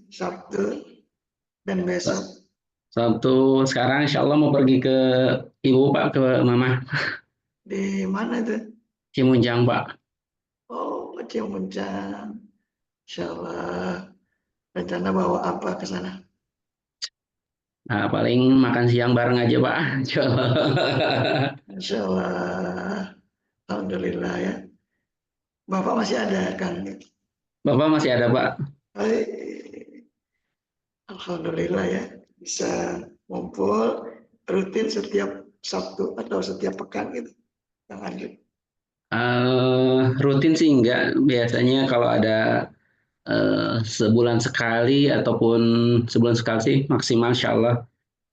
Sabtu dan besok. Sabtu sekarang insya Allah mau pergi ke ibu Pak, ke mama Di mana itu? Cimunjang Pak. Oh, kecil Muncang. Insya Allah. Rencana bawa apa ke sana? Nah, paling makan siang bareng aja Pak. Insya Allah. Insya Allah. Alhamdulillah ya. Bapak masih ada kan? Bapak masih ada Pak. Alhamdulillah ya. Bisa ngumpul rutin setiap Sabtu atau setiap pekan gitu. Yang Andri. Rutin sih enggak. Biasanya kalau ada sebulan sekali ataupun sebulan sekali sih maksimal insya Allah.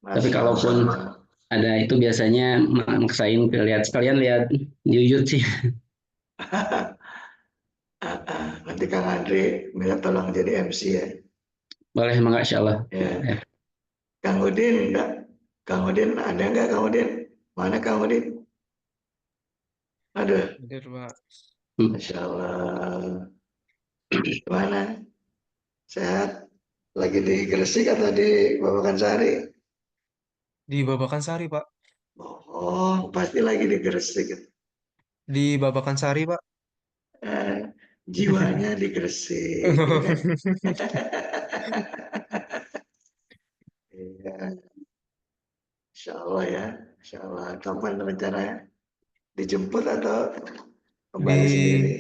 Tapi Masya kalaupun Allah. ada itu biasanya maksain ke lihat sekalian lihat di YouTube sih. Nanti Kang Andri minta tolong jadi MC ya. Boleh emang insya Allah. Ya. Ya. Kang Udin enggak? Kang Udin ada enggak Kang Udin? Mana Kang Udin? Aduh, Hadir, Pak. Hmm. Masya Allah. Gimana? Sehat? Lagi di Gresik atau di Babakan Sari? Di Babakan Sari, Pak. Oh, Oh, pasti lagi di Gresik. Di Babakan Sari, Pak. Eh, jiwanya di Gresik, ya kan? Iya, insya Allah ya. Insya Allah. Kapan rencananya? Dijemput atau kembali sendiri?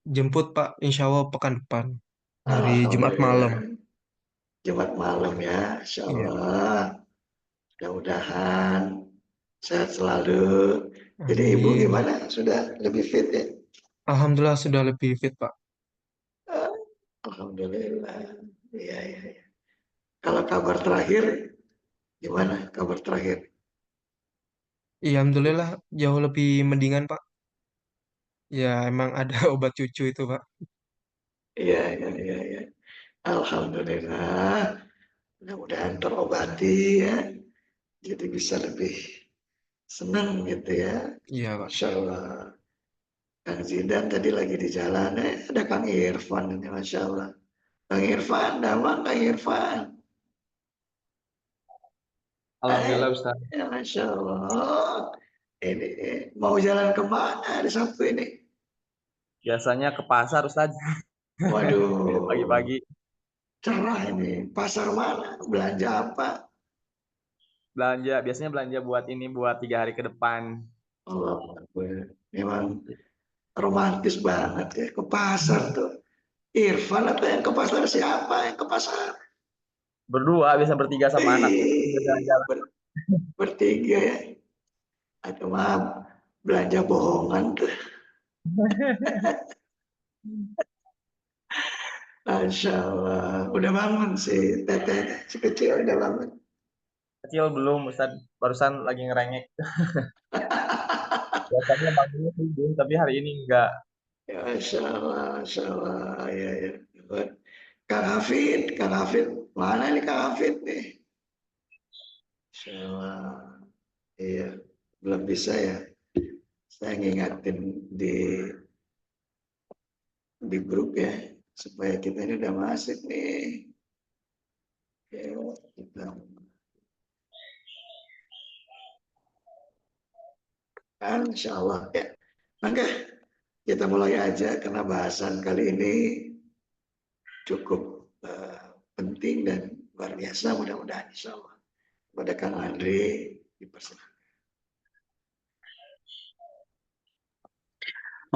Dijemput, Pak. Insya Allah pekan depan. Hari Jumat malam. Alhamdulillah. Jumat malam ya, insya Iya. Allah. Mudah-mudahan sehat selalu. Jadi ibu Amin. gimana? Sudah lebih fit ya? Alhamdulillah sudah lebih fit, Pak. Ah, Alhamdulillah. Iya, iya, iya. Kalau kabar terakhir, gimana kabar terakhir? Iya, Alhamdulillah jauh lebih mendingan, Pak. Ya, emang ada obat cucu itu, Pak. Iya, iya, iya, iya. Alhamdulillah. Mudah-mudahan terobati ya. Jadi bisa lebih senang gitu ya. Iya, Pak. Insya Allah. Kang Zidan tadi lagi di jalan. Ada Kang Irfan ini, Masya Allah. Kang Irfan, nama Kang Irfan. Alhamdulillah Ustaz. Ya, Masya Allah. Ini mau jalan kemana hari Sabtu ini? Biasanya ke pasar Ustaz. Waduh, Pagi-pagi cerah ini. Pasar mana? Belanja apa? belanja, biasanya belanja buat ini buat 3 hari ke depan. Allah, memang romantis banget ya ke pasar tuh. Irfan atau yang ke pasar siapa yang ke pasar? Berdua biasa bertiga sama anak. Jalan-jalan. Bertiga ya. Atau maaf, belanja bohongan tuh. Masya Allah. Udah bangun sih teteh. Si kecil udah bangun. Kecil belum Ustaz, barusan lagi ngerengek. Biasanya bangunnya tidur, tapi hari ini enggak. Ya, Masya Allah, Masya Allah. Ya, ya. Kang Hafid, Kang Hafid. Mana nih Kang Hafid nih? Masya Allah. Iya, belum bisa ya. Saya ngingatin di grup ya. Supaya kita ini udah masuk nih. Ya, kita. Insya Allah ya. Oke, kita mulai aja karena bahasan kali ini cukup penting dan luar biasa. Mudah-mudahan insya Allah. Pada Kang Andre dipersilakan.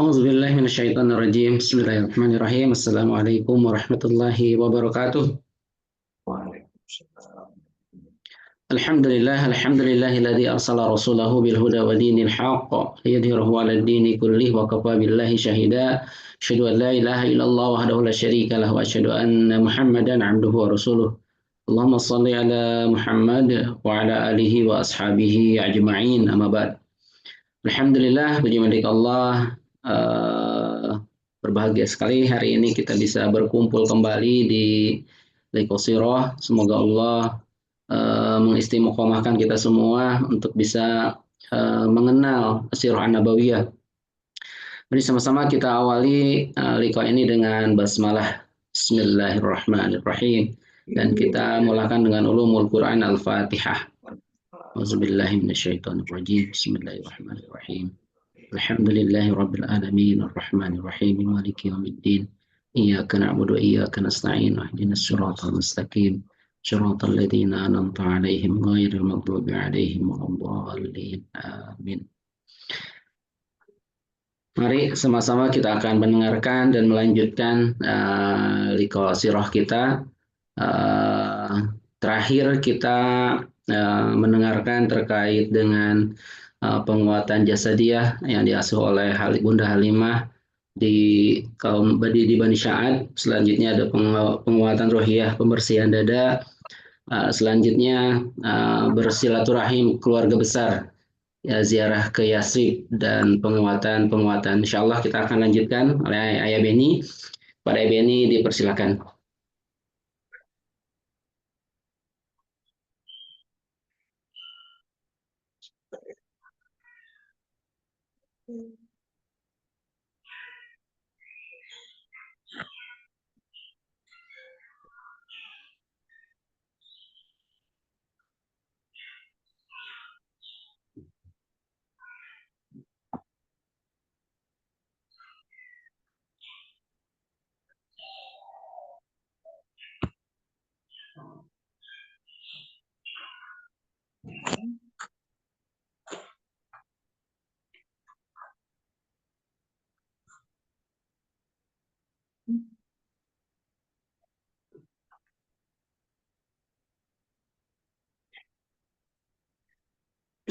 Auzubillahiminasyaitonirrajim. Bismillahirrahmanirrahim. Assalamualaikum warahmatullahi wabarakatuh. Waalaikumsalam. Alhamdulillahilladzi arsala rasulahu bil huda wa dinil haqq liyudhhirahu 'alad dini kullih wa kafa billahi syahida. Asyhadu an la ilaha illallah wahdahu la syarika lahu wa asyhadu anna Muhammadan 'abduhu wa rasuluh. Allahumma shalli ala Muhammad wa ala alihi wa ashabihi ajma'in. Amma ba'd. Alhamdulillah, puji milik Allah. Berbahagia sekali hari ini kita bisa berkumpul kembali di Qasirah. Semoga Allah mengistimewakan kita semua untuk bisa mengenal Sirah An-Nabawiyah. Mari sama-sama kita awali liqa ini dengan basmalah Bismillahirrahmanirrahim dan kita mulakan dengan ulumul Quran Al-Fatihah. Auzubillahi minasyaitonirrajim. Bismillahirrahmanirrahim. Alhamdulillahi rabbil alamin arrahmanir rahim maliki yaumiddin. Iyyaka na'budu wa iyyaka nasta'in ihdinas siratal mustaqim. Shiratal ladzina an'amta 'alaihim ghairil maghdubi 'alaihim waladdallin. Amin. Mari sama-sama kita akan mendengarkan dan melanjutkan liqa sirah kita. Terakhir kita mendengarkan terkait dengan penguatan jasadiyah yang diasuh oleh Bunda Halimah di kaum di Bani Sya'ad. Selanjutnya ada penguatan rohiyah, pembersihan dada. Selanjutnya bersilaturahim keluarga besar, ya, ziarah ke Yasrib dan penguatan. Insya Allah kita akan lanjutkan oleh Ayah Beni. Pada Ayah Beni dipersilakan.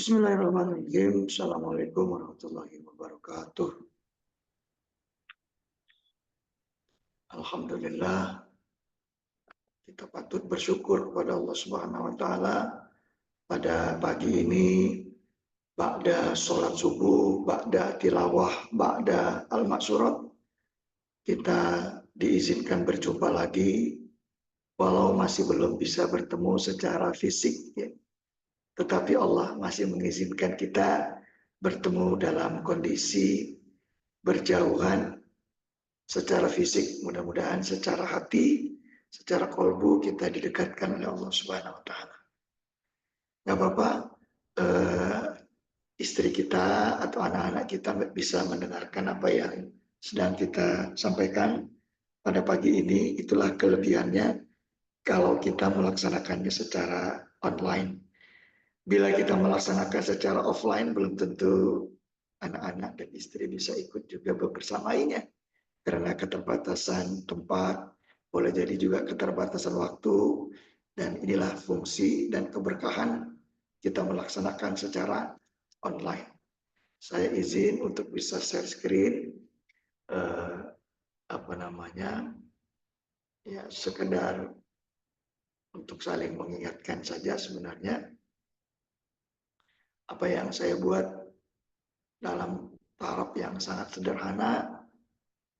Bismillahirrahmanirrahim. Assalamualaikum warahmatullahi wabarakatuh. Alhamdulillah, kita patut bersyukur kepada Allah Subhanahu wa taala pada pagi ini, ba'da sholat subuh, ba'da tilawah, ba'da al-maksurat, kita diizinkan berjumpa lagi, walau masih belum bisa bertemu secara fisik, ya. Tetapi Allah masih mengizinkan kita bertemu dalam kondisi berjauhan secara fisik, mudah-mudahan secara hati, secara kolbu kita didekatkan oleh Allah Subhanahu wa taala. Nggak apa-apa, istri kita atau anak-anak kita bisa mendengarkan apa yang sedang kita sampaikan pada pagi ini. Itulah kelebihannya kalau kita melaksanakannya secara online. Bila kita melaksanakan secara offline, belum tentu anak-anak dan istri bisa ikut juga bersamanya. Karena keterbatasan tempat, boleh jadi juga keterbatasan waktu, dan inilah fungsi dan keberkahan kita melaksanakan secara online. Saya izin untuk bisa share screen, ya sekedar untuk saling mengingatkan saja sebenarnya apa yang saya buat dalam taraf yang sangat sederhana.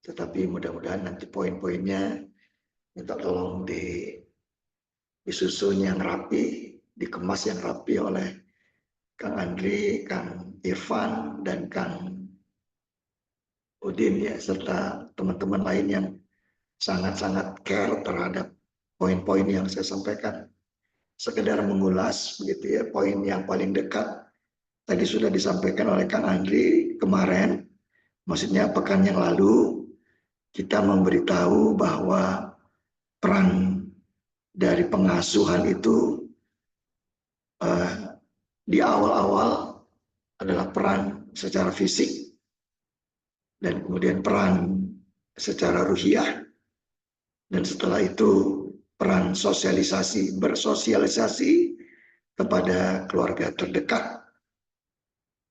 Tetapi mudah-mudahan nanti poin-poinnya minta tolong disusun yang rapi, dikemas yang rapi oleh Kang Andri, Kang Irfan, dan Kang Udin, ya, serta teman-teman lain yang sangat-sangat care terhadap poin-poin yang saya sampaikan. Sekedar mengulas begitu ya, poin yang paling dekat tadi sudah disampaikan oleh Kang Andri kemarin, maksudnya pekan yang lalu. Kita memberitahu bahwa peran dari pengasuhan itu di awal-awal adalah peran secara fisik dan kemudian peran secara ruhiyah, dan setelah itu peran sosialisasi, bersosialisasi kepada keluarga terdekat.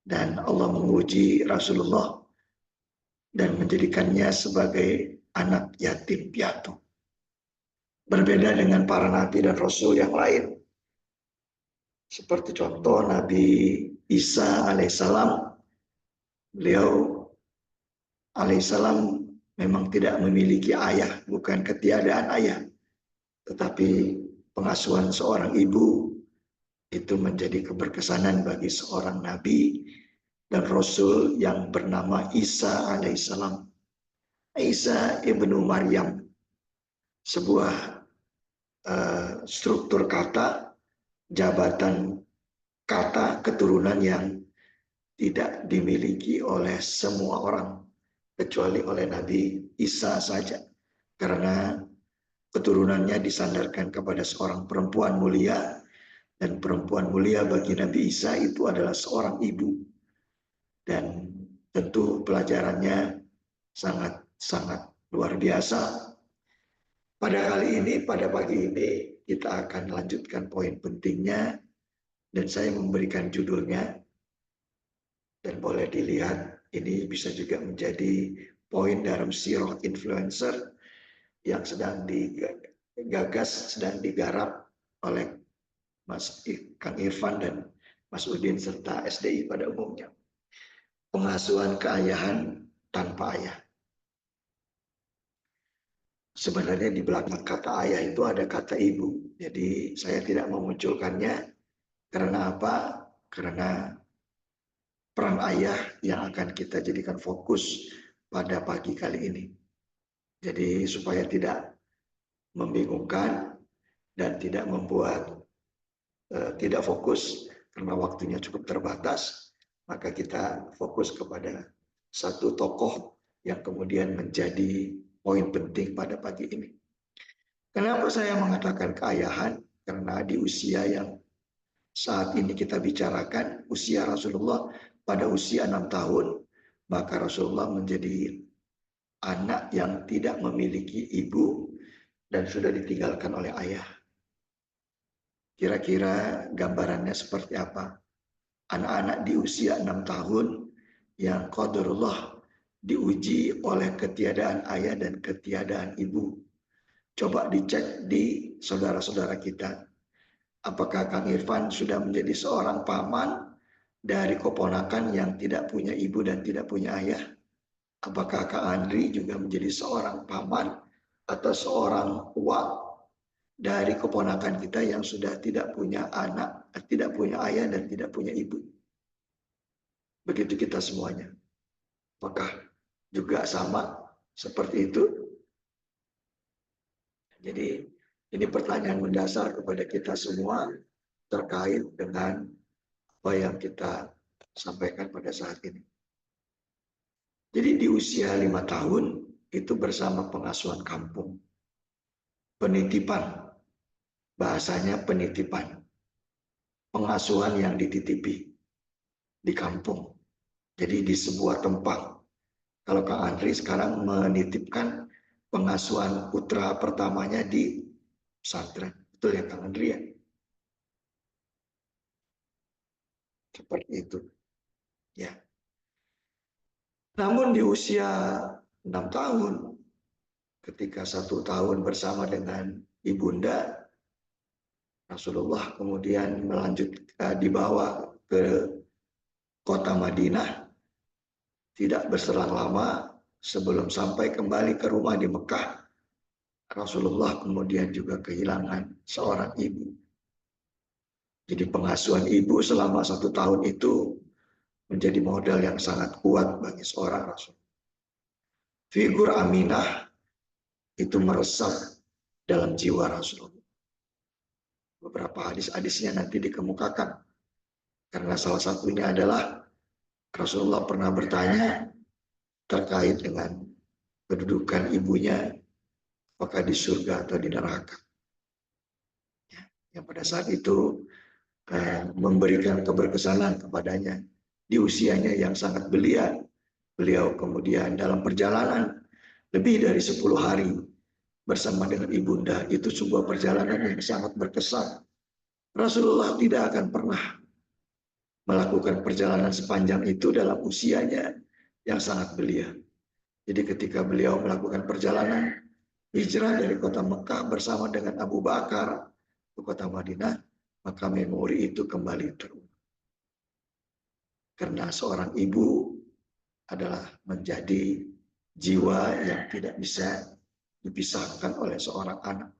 Dan Allah menguji Rasulullah dan menjadikannya sebagai anak yatim piatu. Berbeda dengan para nabi dan rasul yang lain. Seperti contoh Nabi Isa alaihissalam. Beliau alaihissalam memang tidak memiliki ayah, bukan ketiadaan ayah. Tetapi pengasuhan seorang ibu itu menjadi keberkesanan bagi seorang nabi dan rasul yang bernama Isa alaihissalam. Isa ibnu Maryam, sebuah struktur kata, jabatan kata, keturunan yang tidak dimiliki oleh semua orang kecuali oleh Nabi Isa saja, karena keturunannya disandarkan kepada seorang perempuan mulia, dan perempuan mulia bagi Nabi Isa itu adalah seorang ibu. Dan tentu pelajarannya sangat luar biasa. Pada kali ini, pada pagi ini, kita akan lanjutkan poin pentingnya, dan saya memberikan judulnya, dan boleh dilihat, ini bisa juga menjadi poin dalam sirah influencer yang sedang digagas, sedang digarap oleh Mas Kang Irfan dan Mas Udin serta SDI pada umumnya. Pengasuhan keayahan tanpa ayah. Sebenarnya di belakang kata ayah itu ada kata ibu. Jadi saya tidak memunculkannya. Karena apa? Karena peran ayah yang akan kita jadikan fokus pada pagi kali ini. Jadi supaya tidak membingungkan dan tidak membuat tidak fokus karena waktunya cukup terbatas, maka kita fokus kepada satu tokoh yang kemudian menjadi poin penting pada pagi ini. Kenapa saya mengatakan keayahan? Karena di usia yang saat ini kita bicarakan, usia Rasulullah pada usia 6 tahun, maka Rasulullah menjadi anak yang tidak memiliki ibu dan sudah ditinggalkan oleh ayah. Kira-kira gambarannya seperti apa? anak-anak di usia 6 tahun yang qadarullah diuji oleh ketiadaan ayah dan ketiadaan ibu. Coba dicek di saudara-saudara kita. Apakah Kang Irfan sudah menjadi seorang paman dari keponakan yang tidak punya ibu dan tidak punya ayah? Apakah Kang Andri juga menjadi seorang paman atau seorang uak dari keponakan kita yang sudah tidak punya anak, tidak punya ayah dan tidak punya ibu? Begitu kita semuanya. Apakah juga sama seperti itu? Jadi ini pertanyaan mendasar kepada kita semua terkait dengan apa yang kita sampaikan pada saat ini. Jadi di usia 5 tahun itu bersama pengasuhan kampung. Penitipan, bahasanya penitipan. Pengasuhan yang dititipi di kampung. Jadi di sebuah tempat. Kalau Kang Andri sekarang menitipkan pengasuhan putra pertamanya di pesantren. Betul ya Kang Andri ya? Seperti itu. Ya. Namun di usia 6 tahun, ketika 1 tahun bersama dengan ibunda, Rasulullah kemudian dibawa ke kota Madinah, tidak berselang lama sebelum sampai kembali ke rumah di Mekah, Rasulullah kemudian juga kehilangan seorang ibu. Jadi pengasuhan ibu selama 1 tahun itu menjadi modal yang sangat kuat bagi seorang Rasul. Figur Aminah itu meresap dalam jiwa Rasulullah. Beberapa hadis-hadisnya nanti dikemukakan. Karena salah satunya adalah Rasulullah pernah bertanya terkait dengan kedudukan ibunya, apakah di surga atau di neraka. Yang pada saat itu memberikan keberkesanan kepadanya di usianya yang sangat belia. Beliau kemudian dalam perjalanan lebih dari 10 hari bersama dengan ibunda. Itu sebuah perjalanan yang sangat berkesan. Rasulullah tidak akan pernah melakukan perjalanan sepanjang itu dalam usianya yang sangat belia. Jadi ketika beliau melakukan perjalanan hijrah dari kota Mekah bersama dengan Abu Bakar ke kota Madinah, maka memori itu kembali terulang. Karena seorang ibu adalah menjadi jiwa yang tidak bisa dipisahkan oleh seorang anak.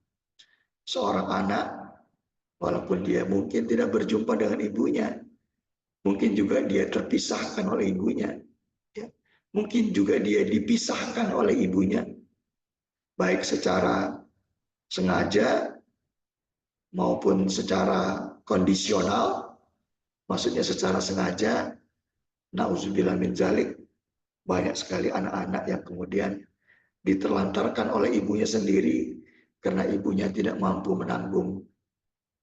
Seorang anak, walaupun dia mungkin tidak berjumpa dengan ibunya, mungkin juga dia terpisahkan oleh ibunya. Ya. Mungkin juga dia dipisahkan oleh ibunya, baik secara sengaja maupun secara kondisional. Maksudnya secara sengaja, na'udzubillah min dzalik, banyak sekali anak-anak yang kemudian diterlantarkan oleh ibunya sendiri karena ibunya tidak mampu menanggung,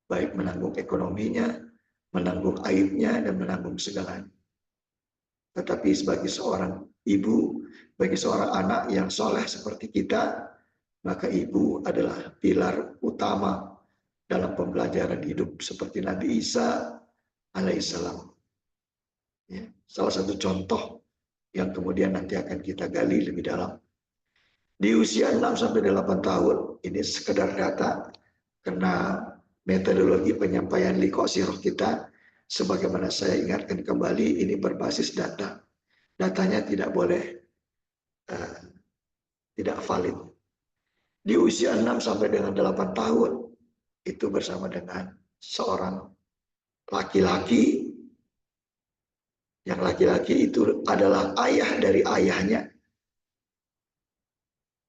baik menanggung ekonominya, menanggung aibnya, dan menanggung segalanya. Tetapi sebagai seorang ibu, bagi seorang anak yang soleh seperti kita, maka ibu adalah pilar utama dalam pembelajaran hidup seperti Nabi Isa alaihissalam. Ya, salah satu contoh yang kemudian nanti akan kita gali lebih dalam. Di usia 6-8 tahun, ini sekedar data, karena metodologi penyampaian liqa'ah kita, sebagaimana saya ingatkan kembali, ini berbasis data. Datanya tidak boleh, tidak valid. Di usia 6-8 tahun, itu bersama dengan seorang laki-laki, yang laki-laki itu adalah ayah dari ayahnya.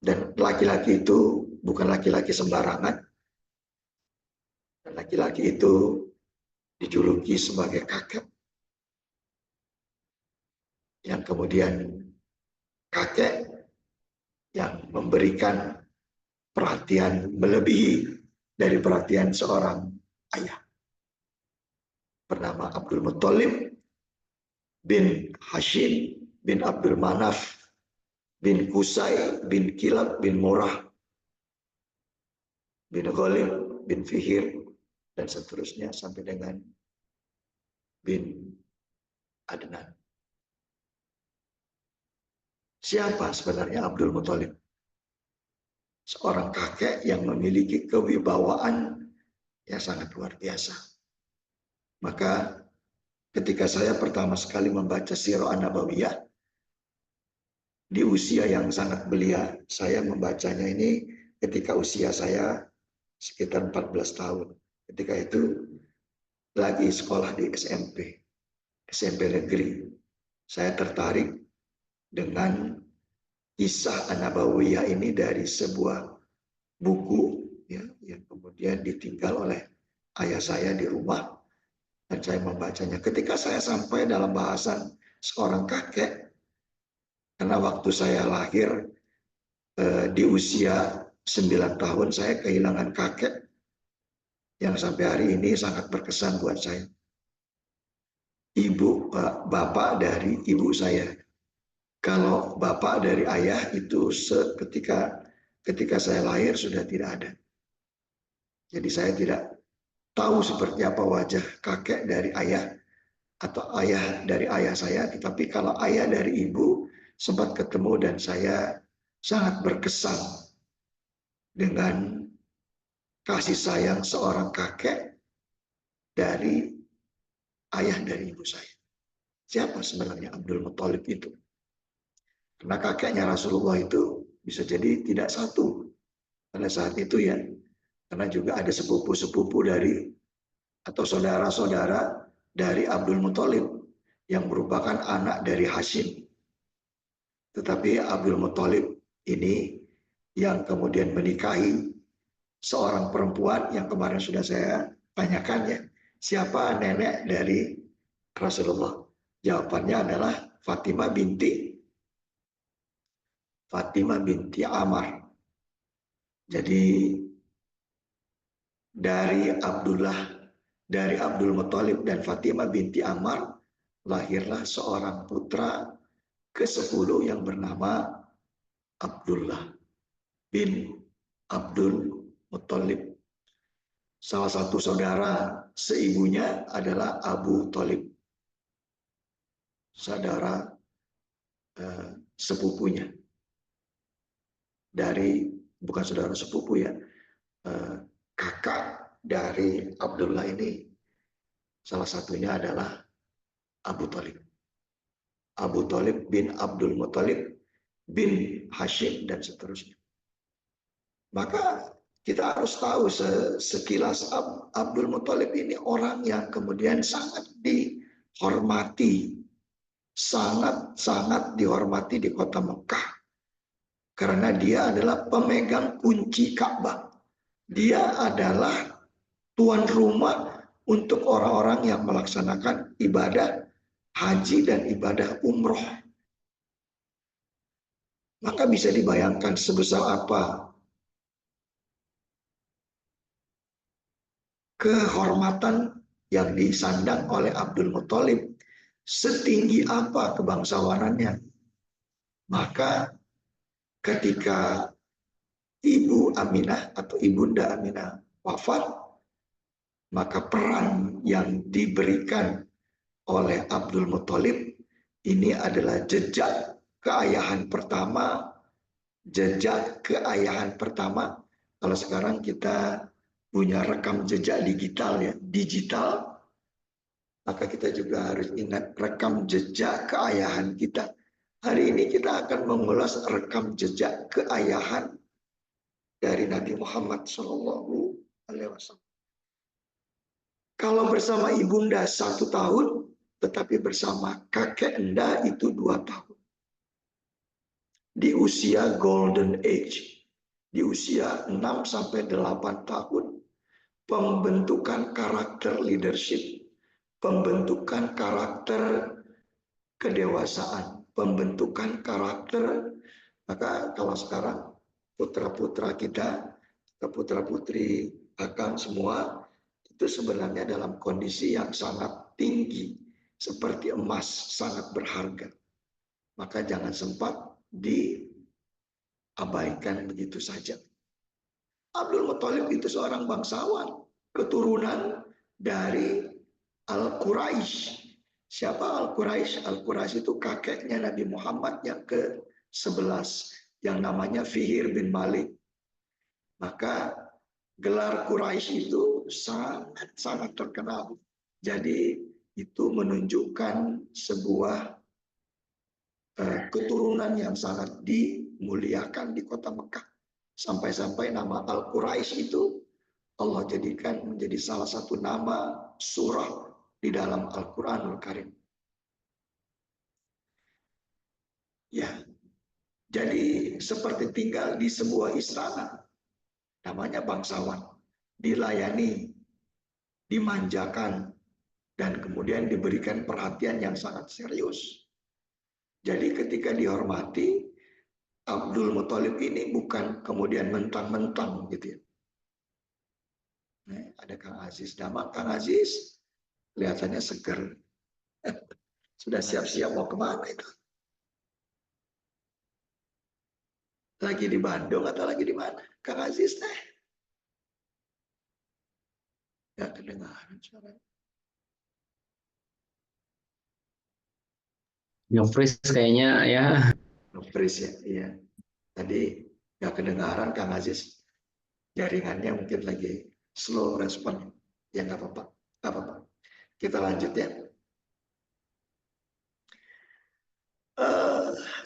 Dan laki-laki itu bukan laki-laki sembarangan. Dan laki-laki itu dijuluki sebagai kakek. Yang kemudian kakek yang memberikan perhatian melebihi dari perhatian seorang ayah. Bernama Abdul Muttalib bin Hashim bin Abdul Manaf bin Qusay bin Kilab bin Murrah bin Ghalib bin Fihir dan seterusnya sampai dengan bin Adnan. Siapa sebenarnya Abdul Muthalib? Seorang kakek yang memiliki kewibawaan yang sangat luar biasa. Maka ketika saya pertama sekali membaca Sirah An-Nabawiyah, di usia yang sangat belia, saya membacanya ini ketika usia saya sekitar 14 tahun. Ketika itu lagi sekolah di SMP negeri. Saya tertarik dengan kisah An-Nabawiyah ini dari sebuah buku ya, yang kemudian ditinggal oleh ayah saya di rumah, dan saya membacanya. Ketika saya sampai dalam bahasan seorang kakek, karena waktu saya lahir di usia 9 tahun saya kehilangan kakek yang sampai hari ini sangat berkesan buat saya. Bapak dari ibu saya. Kalau bapak dari ayah itu ketika saya lahir sudah tidak ada. Jadi saya tidak tahu seperti apa wajah kakek dari ayah atau ayah dari ayah saya. Tetapi kalau ayah dari ibu sempat ketemu dan saya sangat berkesan dengan kasih sayang seorang kakek dari ayah dari ibu saya. Siapa sebenarnya Abdul Muthalib itu? Karena kakeknya Rasulullah itu bisa jadi tidak satu pada saat itu ya. Karena juga ada sepupu-sepupu dari atau saudara-saudara dari Abdul Muthalib yang merupakan anak dari Hashim. Tetapi Abdul Muthalib ini yang kemudian menikahi seorang perempuan yang kemarin sudah saya tanyakan ya, siapa nenek dari Rasulullah? Jawabannya adalah Fatimah binti Amar. Jadi dari Abdul Muthalib dan Fatimah binti Amar lahirlah seorang putra ke-10 yang bernama Abdullah bin Abdul Muthalib. Salah satu saudara seibunya adalah Abu Thalib, saudara sepupunya. Bukan saudara sepupu ya, kakak dari Abdullah ini salah satunya adalah Abu Thalib. Abu Thalib bin Abdul Muthalib bin Hashim dan seterusnya. Maka kita harus tahu sekilas Abdul Muthalib ini orang yang kemudian sangat dihormati, sangat dihormati di kota Mekah. Karena dia adalah pemegang kunci Ka'bah. Dia adalah tuan rumah untuk orang-orang yang melaksanakan ibadah haji dan ibadah umroh. Maka bisa dibayangkan sebesar apa kehormatan yang disandang oleh Abdul Muthalib, setinggi apa kebangsawanannya. Maka ketika Ibu Aminah atau Ibunda Aminah wafat, maka peran yang diberikan oleh Abdul Muthalib ini adalah jejak keayahan pertama. Kalau sekarang kita punya rekam jejak digital, maka kita juga harus ingat rekam jejak keayahan kita. Hari ini kita akan mengulas rekam jejak keayahan dari Nabi Muhammad SAW. Kalau bersama ibunda 1 tahun, tetapi bersama kakek enda itu 2 tahun. Di usia golden age, di usia 6-8 tahun, pembentukan karakter leadership, pembentukan karakter kedewasaan, pembentukan karakter. Maka kalau sekarang putra-putra kita, putra-putri akan semua, itu sebenarnya dalam kondisi yang sangat tinggi, seperti emas, sangat berharga. Maka jangan sempat diabaikan begitu saja. Abdul Muthalib itu seorang bangsawan, keturunan dari Al-Quraisy, Siapa Al-Quraisy? Al-Quraisy itu kakeknya Nabi Muhammad yang ke-11 yang namanya Fihir bin Malik. Maka gelar Quraisy itu sangat terkenal. Jadi itu menunjukkan sebuah keturunan yang sangat dimuliakan di kota Mekah. Sampai-sampai nama Al-Quraisy itu Allah jadikan menjadi salah satu nama surah di dalam Al-Quranul Karim. Ya, jadi seperti tinggal di sebuah istana, namanya bangsawan, dilayani, dimanjakan, dan kemudian diberikan perhatian yang sangat serius. Jadi ketika dihormati, Abdul Muthalib ini bukan kemudian mentang-mentang gitu ya. Nah, ada Kang Aziz, nama Kang Aziz kelihatannya seger. Sudah siap-siap mau kemana itu? Lagi di Bandung atau lagi di mana? Kang Aziz teh. Ya kedengaran suaranya. Nyopris kayaknya ya. Nopris ya, iya. Tadi nggak kedengaran Kang Aziz. Jaringannya mungkin lagi slow respon. Ya nggak apa-apa, nggak apa-apa. Kita lanjut ya.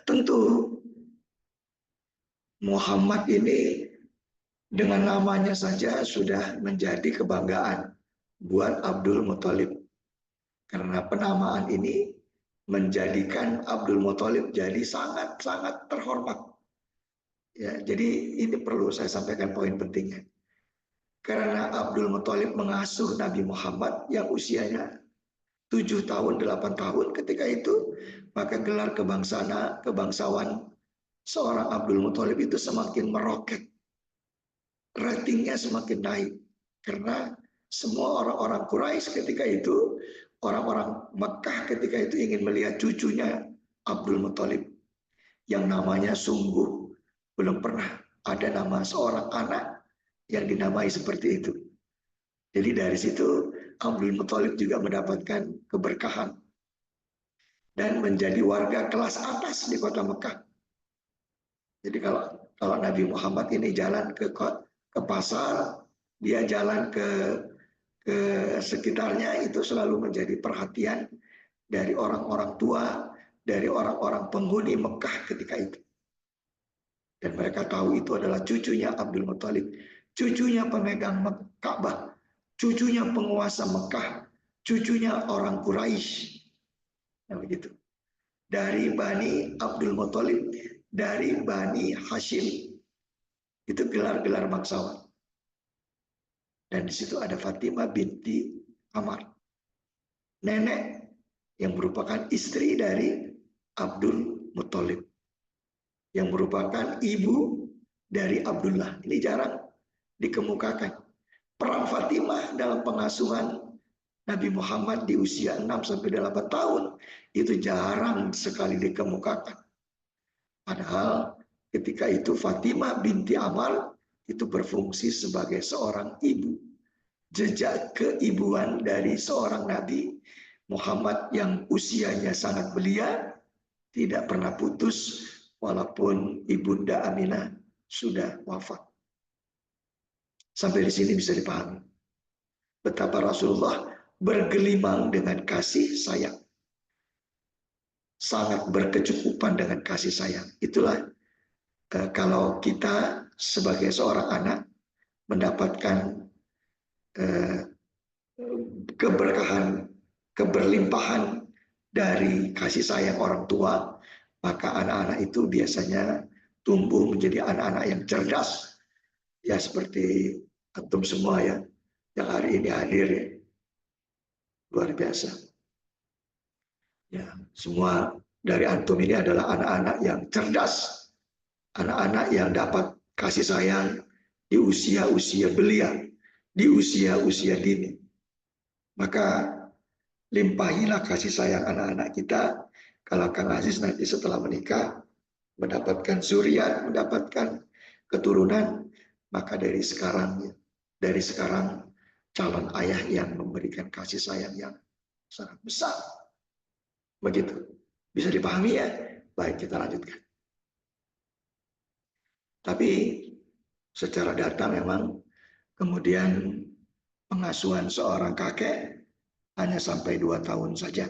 Tentu Muhammad ini dengan namanya saja sudah menjadi kebanggaan buat Abdul Muthalib. Karena penamaan ini menjadikan Abdul Muthalib jadi sangat-sangat terhormat. Ya, jadi ini perlu saya sampaikan poin pentingnya. Karena Abdul Muthalib mengasuh Nabi Muhammad yang usianya 7 tahun, 8 tahun ketika itu, maka gelar kebangsawan seorang Abdul Muthalib itu semakin meroket. Ratingnya semakin naik. Karena semua orang-orang Quraisy ketika itu, orang-orang Mekah ketika itu ingin melihat cucunya Abdul Muthalib yang namanya sungguh belum pernah ada nama seorang anak yang dinamai seperti itu. Jadi dari situ Abdul Muthalib juga mendapatkan keberkahan dan menjadi warga kelas atas di kota Mekah. Jadi kalau Nabi Muhammad ini jalan ke pasar, dia jalan ke sekitarnya, itu selalu menjadi perhatian dari orang-orang tua, dari orang-orang penghuni Mekah ketika itu. Dan mereka tahu itu adalah cucunya Abdul Muthalib, cucunya pemegang Ka'bah, cucunya penguasa Mekah, cucunya orang Quraisy. Nah, begitu. Dari Bani Abdul Muthalib, dari Bani Hashim. Itu gelar-gelar bangsawan. Dan di situ ada Fatimah binti Amr, nenek yang merupakan istri dari Abdul Muthalib, yang merupakan ibu dari Abdullah. Ini jarang dikemukakan. Peran Fatimah dalam pengasuhan Nabi Muhammad di usia 6-8 tahun itu jarang sekali dikemukakan. Padahal ketika itu Fatimah binti Amr itu berfungsi sebagai seorang ibu. Jejak keibuan dari seorang Nabi Muhammad yang usianya sangat belia tidak pernah putus walaupun Ibunda Aminah sudah wafat. Sampai di sini bisa dipahami betapa Rasulullah bergelimang dengan kasih sayang. Sangat berkecukupan dengan kasih sayang. Itulah kalau kita sebagai seorang anak mendapatkan keberkahan, keberlimpahan dari kasih sayang orang tua, maka anak-anak itu biasanya tumbuh menjadi anak-anak yang cerdas. Ya seperti antum semua ya, yang hari ini hadir ya. Luar biasa. Ya, semua dari antum ini adalah anak-anak yang cerdas. Anak-anak yang dapat kasih sayang di usia-usia belia, di usia-usia dini. Maka limpahilah kasih sayang anak-anak kita. Kalau Kang Aziz nanti setelah menikah, mendapatkan zuriat, mendapatkan keturunan, maka dari sekarang calon ayah yang memberikan kasih sayang yang sangat besar Begitu. Bisa dipahami ya? Baik, kita lanjutkan. Tapi secara data memang kemudian pengasuhan seorang kakek hanya sampai 2 tahun saja.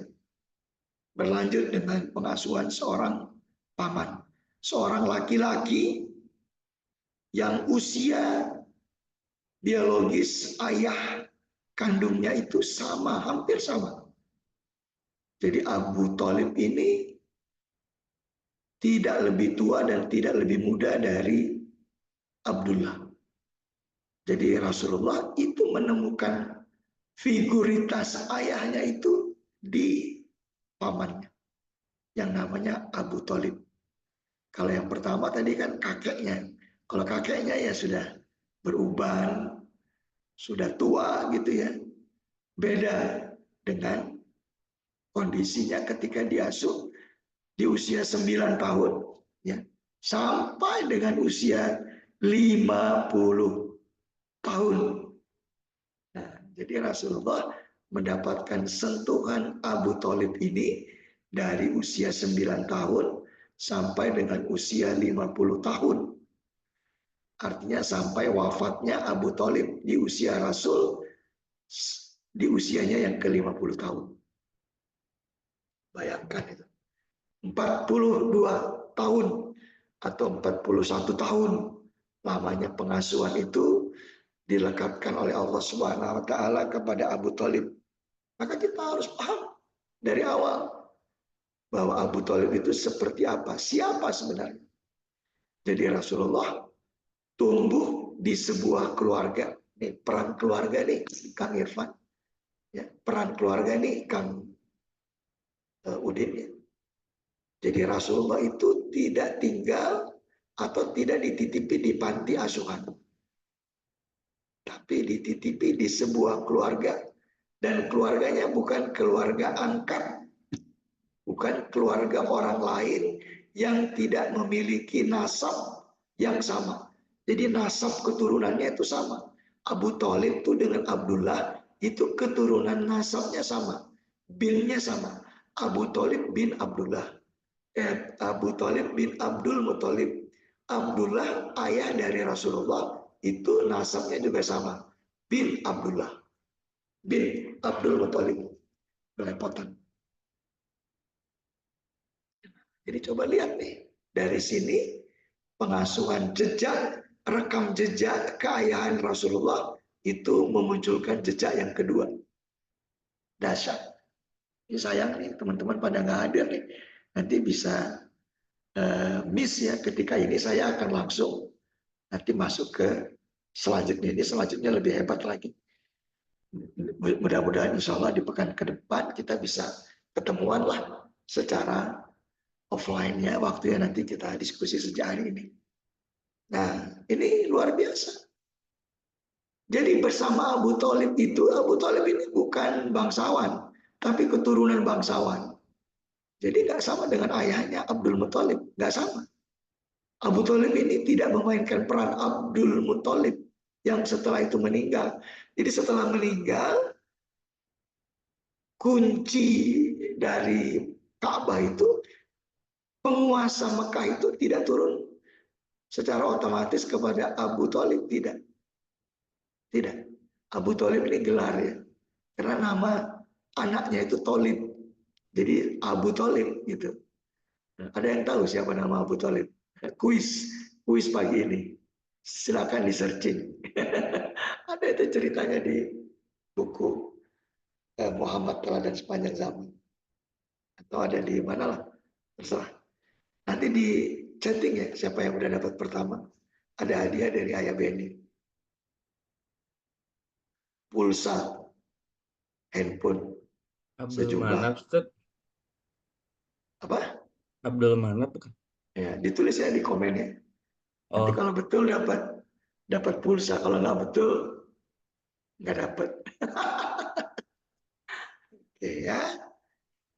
Berlanjut dengan pengasuhan seorang paman. Seorang laki-laki yang usia biologis ayah kandungnya itu sama, hampir sama. Jadi Abu Thalib ini tidak lebih tua dan tidak lebih muda dari Abdullah. Jadi Rasulullah itu menemukan figuritas ayahnya itu di pamannya yang namanya Abu Thalib. Kalau yang pertama tadi kan kakeknya. Kalau kakeknya ya sudah beruban, sudah tua gitu ya. Beda dengan kondisinya ketika diasuh di usia 9 tahun ya, sampai dengan usia 50 tahun. Nah, jadi Rasulullah mendapatkan sentuhan Abu Thalib ini dari usia 9 tahun sampai dengan usia 50 tahun. Artinya sampai wafatnya Abu Thalib di usia Rasul di usianya yang ke-50 tahun. Bayangkan itu. 42 tahun atau 41 tahun lamanya pengasuhan itu dilekatkan oleh Allah Subhanahu wa taala kepada Abu Thalib. Maka kita harus paham dari awal bahwa Abu Thalib itu seperti apa, siapa sebenarnya. Jadi Rasulullah tumbuh di sebuah keluarga. Ini peran keluarga nih, Kang Irfan. Ya, peran keluarga nih, Kang Udin ya. Jadi Rasulullah itu tidak tinggal atau tidak dititipi di panti asuhan. Tapi dititipi di sebuah keluarga. Dan keluarganya bukan keluarga angkat. Bukan keluarga orang lain yang tidak memiliki nasab yang sama. Jadi nasab keturunannya itu sama. Abu Thalib itu dengan Abdullah itu keturunan nasabnya sama. Binnya sama. Abu Thalib bin Abdullah. Abu Thalib bin Abdul Muthalib. Abdullah ayah dari Rasulullah itu nasabnya juga sama. Bin Abdullah. Bin Abdul Muthalib. Belepotan. Jadi coba lihat nih. Dari sini pengasuhan jejak, rekam jejak keayahan Rasulullah itu memunculkan jejak yang kedua. Dahsyat. Ini sayang nih teman-teman pada nggak hadir nih. Nanti bisa miss ya, ketika ini saya akan langsung nanti masuk ke selanjutnya. Ini selanjutnya lebih hebat lagi. Mudah-mudahan insya Allah di pekan ke depan kita bisa ketemuan lah secara offline-nya, waktunya nanti kita diskusi sejak hari ini. Nah, ini luar biasa. Jadi bersama Abu Thalib itu, Abu Thalib ini bukan bangsawan, tapi keturunan bangsawan. Jadi nggak sama dengan ayahnya Abdul Muthalib, nggak sama. Abu Thalib ini tidak memainkan peran Abdul Muthalib yang setelah itu meninggal. Jadi setelah meninggal, kunci dari Ka'bah itu, penguasa Mekah itu tidak turun secara otomatis kepada Abu Thalib, tidak. Tidak. Abu Thalib ini gelar ya. Karena nama anaknya itu Thalib. Jadi Abu Thalib gitu. Ada yang tahu siapa nama Abu Thalib? Kuis pagi ini. Silakan di searching. Ada itu ceritanya di buku Muhammad Teladan Sepanjang Zaman. Atau ada di mana lah, terserah. Nanti di chatting ya siapa yang udah dapat pertama. Ada hadiah dari Ayah Beni. Pulsa, handphone, Abdul sejumlah. Manap, Ustaz. Apa? Abdul Manap bukan? Ya, ditulis ya di komennya. Nanti Oh, kalau betul dapat pulsa, kalau nggak betul nggak dapat. Oke ya,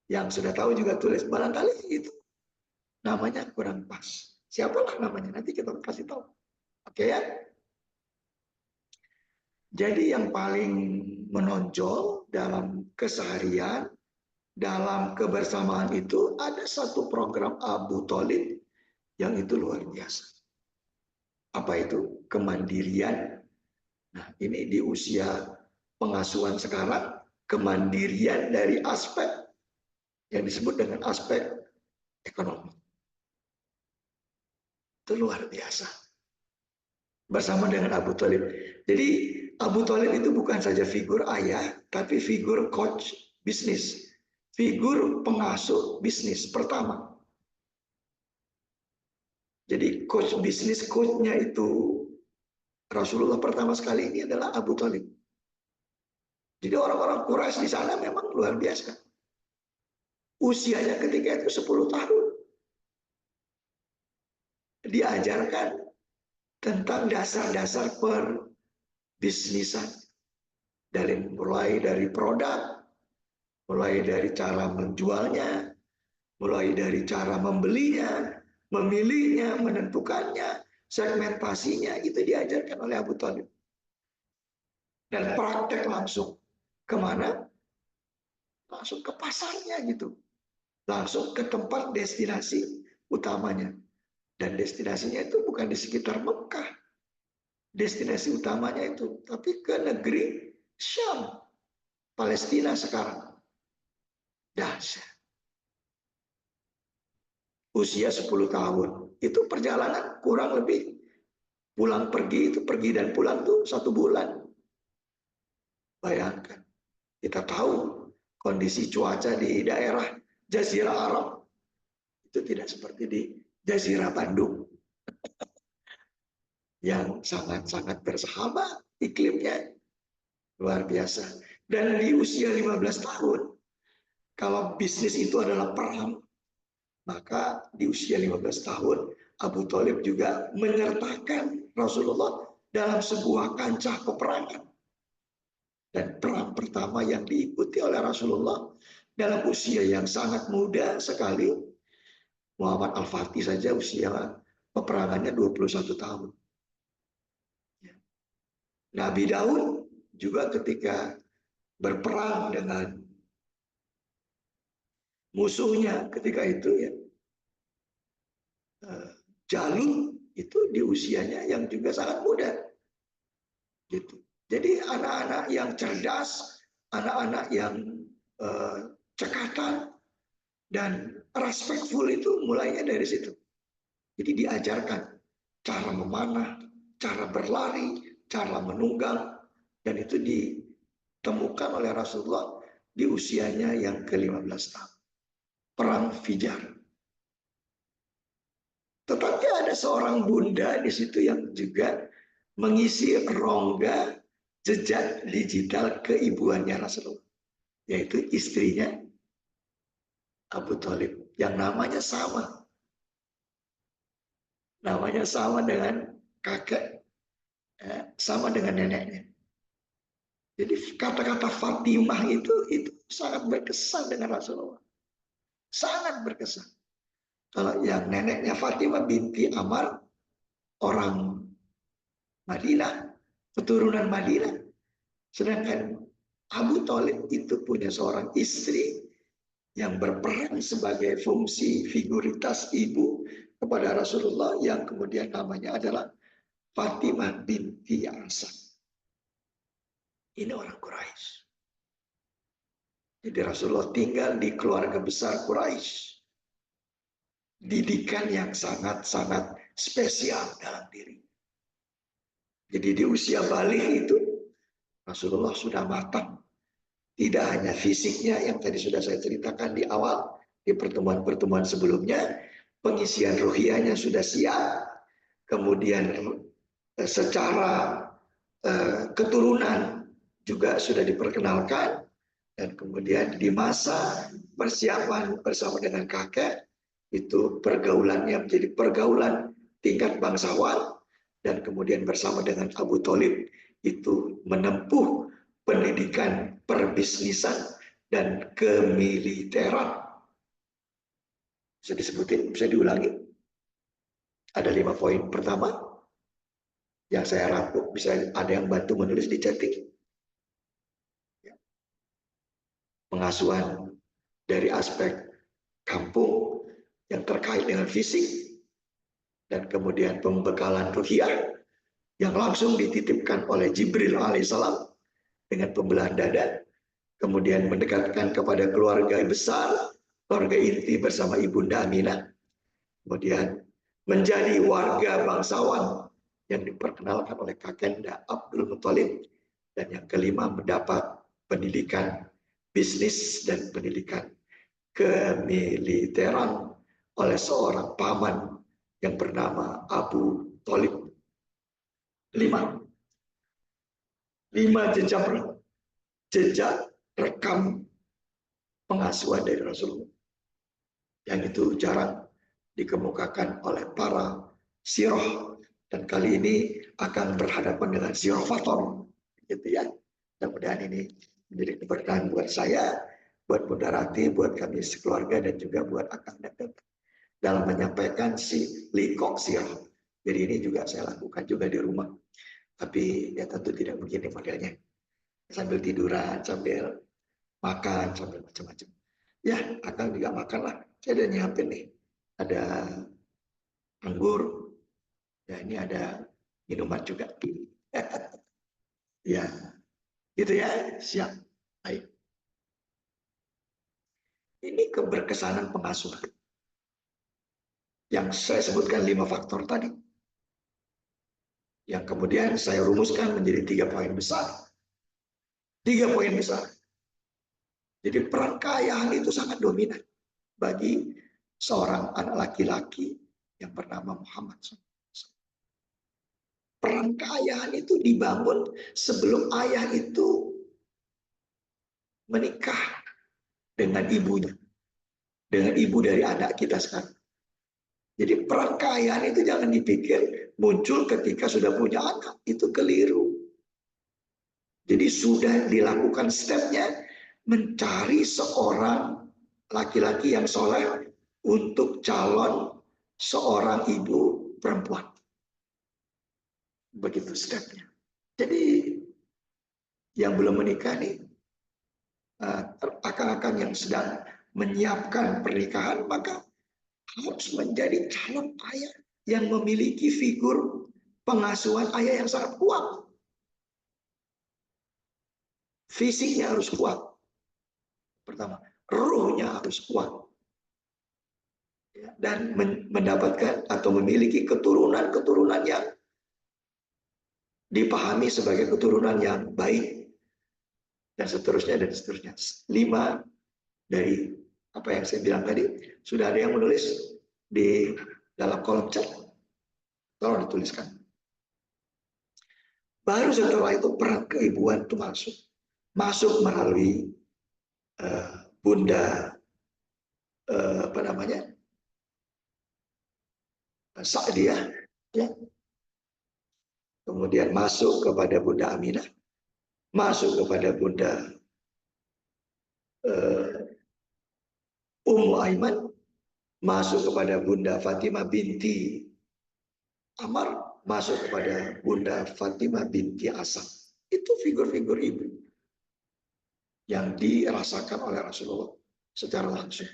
yang sudah tahu juga tulis. Barangkali itu namanya kurang pas. Siapalah namanya, nanti kita kasih tahu. Oke ya. Jadi yang paling menonjol dalam keseharian dalam kebersamaan itu ada satu program Abu Thalib yang itu luar biasa. Apa itu? Kemandirian. Nah, ini di usia pengasuhan sekarang, kemandirian dari aspek yang disebut dengan aspek ekonomi. Itu luar biasa. Bersama dengan Abu Thalib. Jadi Abu Thalib itu bukan saja figur ayah, tapi figur coach bisnis. Figur pengasuh bisnis pertama. Jadi coach bisnis, coachnya itu Rasulullah pertama sekali ini adalah Abu Thalib. Jadi orang-orang Quraisy di sana memang luar biasa. Usianya ketika itu 10 tahun. Diajarkan tentang dasar-dasar perbisnisan. Mulai dari produk, mulai dari cara menjualnya, mulai dari cara membelinya, memilihnya, menentukannya, segmentasinya, itu diajarkan oleh Abu Thalib. Dan praktek langsung kemana? Langsung ke pasarnya gitu. Langsung ke tempat destinasi utamanya. Dan destinasinya itu bukan di sekitar Mekah. Destinasi utamanya itu, tapi ke negeri Syam, Palestina sekarang. Dahsyat. Usia 10 tahun. Itu perjalanan kurang lebih. Pulang pergi itu, pergi dan pulang tuh 1 bulan. Bayangkan. Kita tahu kondisi cuaca di daerah Jazirah Arab. Itu tidak seperti di Jazirah Bandung. Yang sangat-sangat bersahabat iklimnya. Luar biasa. Dan di usia 15 tahun, kalau bisnis itu adalah perang, maka di usia 15 tahun, Abu Thalib juga menyertakan Rasulullah dalam sebuah kancah peperangan. Dan perang pertama yang diikuti oleh Rasulullah dalam usia yang sangat muda sekali, Muhammad Al-Fatih saja usia peperangannya 21 tahun. Nabi Daud juga ketika berperang dengan musuhnya ketika itu ya, Jalut itu di usianya yang juga sangat muda. Gitu. Jadi anak-anak yang cerdas, anak-anak yang cekatan dan respectful itu mulainya dari situ. Jadi diajarkan cara memanah, cara berlari, cara menunggang, dan itu ditemukan oleh Rasulullah di usianya yang ke-15 tahun. Perang Fijar. Tetapi ada seorang bunda di situ yang juga mengisi rongga jejak digital keibuannya Rasulullah, yaitu istrinya Abu Thalib yang namanya sama. Namanya sama dengan kakek, sama dengan neneknya. Jadi kata-kata Fatimah itu sangat berkesan dengan Rasulullah. Sangat berkesan. Kalau yang neneknya Fatimah binti Amar, orang Madinah, keturunan Madinah. Sedangkan Abu Thalib itu punya seorang istri yang berperan sebagai fungsi figuritas ibu kepada Rasulullah yang kemudian namanya adalah Fatimah binti Asad. Ini orang Quraisy. Jadi Rasulullah tinggal di keluarga besar Quraisy. Didikan yang sangat-sangat spesial dalam diri. Jadi di usia balik itu Rasulullah sudah matang. Tidak hanya fisiknya yang tadi sudah saya ceritakan di awal, di pertemuan-pertemuan sebelumnya, pengisian ruhiyahnya sudah siap, kemudian secara keturunan juga sudah diperkenalkan, dan kemudian di masa persiapan bersama dengan kakek, itu pergaulannya menjadi pergaulan tingkat bangsawan, dan kemudian bersama dengan Abu Thalib itu menempuh pendidikan perbisnisan dan kemiliteran. Bisa disebutin, bisa diulangi. Ada 5 poin. Pertama, yang saya rangkum, bisa ada yang bantu menulis di chatting. Pengasuhan dari aspek kampung yang terkait dengan fisik, dan kemudian pembekalan ruhiyah yang langsung dititipkan oleh Jibril alaihissalam dengan pembelahan dada, kemudian mendekatkan kepada keluarga besar, keluarga inti bersama Ibunda Aminah, kemudian menjadi warga bangsawan yang diperkenalkan oleh kakenda Abdul Muthalib, dan yang kelima mendapat pendidikan bisnis dan pendidikan kemiliteran oleh seorang paman yang bernama Abu Thalib. 5 jejak rekam pengasuhan dari Rasulullah yang itu jarang dikemukakan oleh para sirah, dan kali ini akan berhadapan dengan sirah faton, gitu ya. Mudah-mudahan ini menjadi keberkahan buat saya, buat Bunda Rati, buat kami sekeluarga, dan juga buat Akang dan dalam menyampaikan si likok sirah. Jadi ini juga saya lakukan juga di rumah, tapi ya tentu tidak begini modelnya, sambil tiduran, sambil makan, sambil macam-macam. Ya, Akang juga makan lah. Saya udah nyiapin nih, ada anggur, ya ini ada minuman juga. Ya, gitu ya, siap. Baik. Ini keberkesanan pengasuhan yang saya sebutkan 5 faktor tadi, yang kemudian saya rumuskan menjadi 3 poin besar. 3 poin besar. Jadi peran keayahan itu sangat dominan bagi seorang anak laki-laki yang bernama Muhammad SAW. Peran keayahan itu dibangun sebelum ayah itu menikah dengan ibunya, dengan ibu dari anak kita sekarang. Jadi peran keayahan itu jangan dipikir muncul ketika sudah punya anak, itu keliru. Jadi sudah dilakukan stepnya, mencari seorang laki-laki yang soleh untuk calon seorang ibu perempuan. Begitu stepnya. Jadi yang belum menikah nih, akan-akan yang sedang menyiapkan pernikahan, maka harus menjadi calon ayah yang memiliki figur pengasuhan ayah yang sangat kuat. Fisiknya harus kuat. Pertama, ruhnya harus kuat. Dan mendapatkan atau memiliki keturunan-keturunan yang dipahami sebagai keturunan yang baik, dan seterusnya dan seterusnya. 5 dari apa yang saya bilang tadi, sudah ada yang menulis di dalam kolom chat, tolong dituliskan. Baru setelah itu peran keibuan itu masuk melalui Bunda Sa'diyah, ya. Kemudian masuk kepada Bunda Aminah, masuk kepada Bunda Ummu Aiman, masuk kepada Bunda Fatimah binti Amar, masuk kepada Bunda Fatimah binti Asad. Itu figur-figur ibu yang dirasakan oleh Rasulullah secara langsung.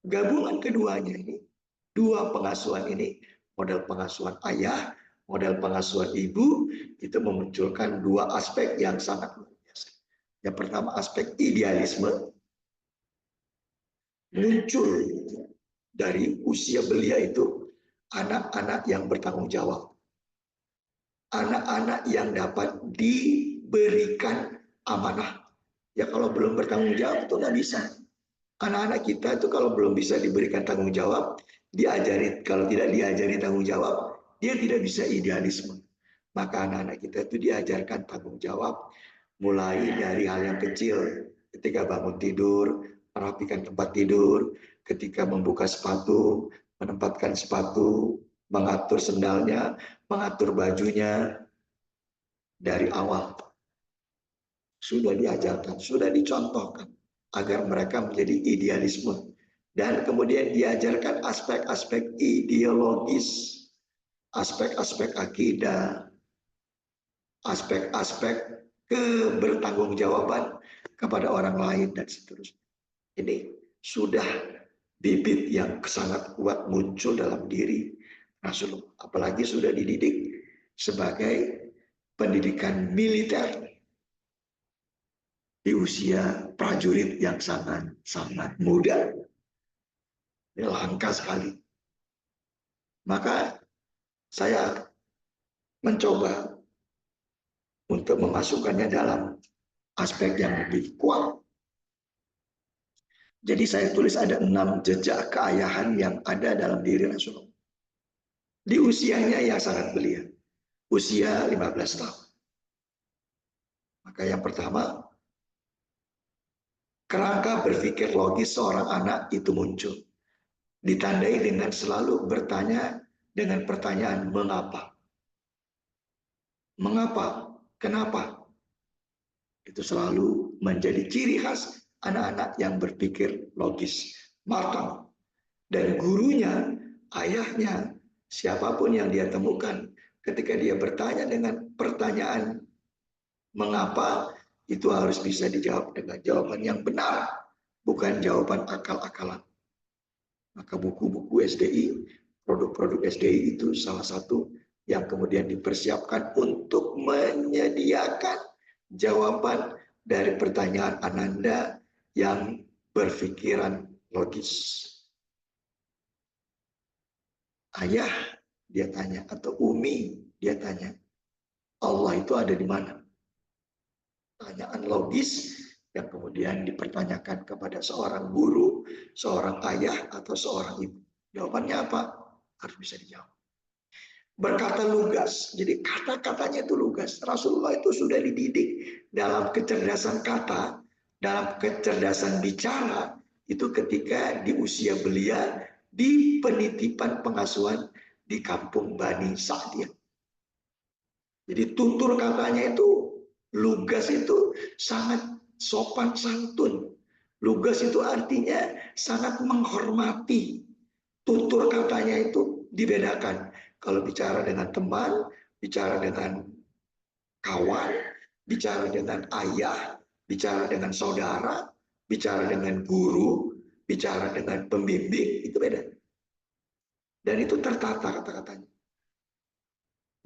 Gabungan keduanya ini, 2 pengasuhan ini, model pengasuhan ayah, model pengasuhan ibu, itu memunculkan 2 aspek yang sangat luar biasa. Yang pertama, aspek idealisme, muncul dari usia belia itu anak-anak yang bertanggung jawab, anak-anak yang dapat diberikan amanah. Ya kalau belum bertanggung jawab itu nggak bisa. Anak-anak kita itu kalau belum bisa diberikan tanggung jawab, diajari, kalau tidak diajari tanggung jawab, dia tidak bisa idealisme. Maka anak-anak kita itu diajarkan tanggung jawab mulai dari hal yang kecil, ketika bangun tidur, merapikan tempat tidur, ketika membuka sepatu, menempatkan sepatu, mengatur sendalnya, mengatur bajunya. Dari awal sudah diajarkan, sudah dicontohkan agar mereka menjadi idealisme, dan kemudian diajarkan aspek-aspek ideologis, aspek-aspek akidah, aspek-aspek kebertanggungjawaban kepada orang lain dan seterusnya. Ini sudah bibit yang sangat kuat muncul dalam diri Rasulullah. Apalagi sudah dididik sebagai pendidikan militer di usia prajurit yang sangat muda. Ini langka sekali. Maka saya mencoba untuk memasukkannya dalam aspek yang lebih kuat. Jadi saya tulis ada 6 jejak keayahan yang ada dalam diri Rasulullah. Di usianya yang sangat belia. Usia 15 tahun. Maka yang pertama, kerangka berpikir logis seorang anak itu muncul. Ditandai dengan selalu bertanya dengan pertanyaan mengapa. Mengapa? Kenapa? Itu selalu menjadi ciri khas anak-anak yang berpikir logis, matang. Dan gurunya, ayahnya, siapapun yang dia temukan, ketika dia bertanya dengan pertanyaan mengapa, itu harus bisa dijawab dengan jawaban yang benar, bukan jawaban akal-akalan. Maka buku-buku SDI, produk-produk SDI itu salah satu yang kemudian dipersiapkan untuk menyediakan jawaban dari pertanyaan Ananda yang berpikiran logis. Ayah, dia tanya, atau Umi, dia tanya, Allah itu ada di mana? Pertanyaan logis yang kemudian dipertanyakan kepada seorang guru, seorang ayah, atau seorang ibu. Jawabannya apa? Harus bisa dijawab. Berkata lugas, jadi kata-katanya itu lugas. Rasulullah itu sudah dididik dalam kecerdasan kata, dalam kecerdasan bicara, itu ketika di usia belia, di penitipan pengasuhan di kampung Bani Sa'diyah. Jadi tutur katanya itu, lugas itu sangat sopan santun. Lugas itu artinya sangat menghormati. Tutur katanya itu dibedakan. Kalau bicara dengan teman, bicara dengan kawan, bicara dengan ayah, bicara dengan saudara, bicara dengan guru, bicara dengan pembimbing, itu beda. Dan itu tertata kata-katanya.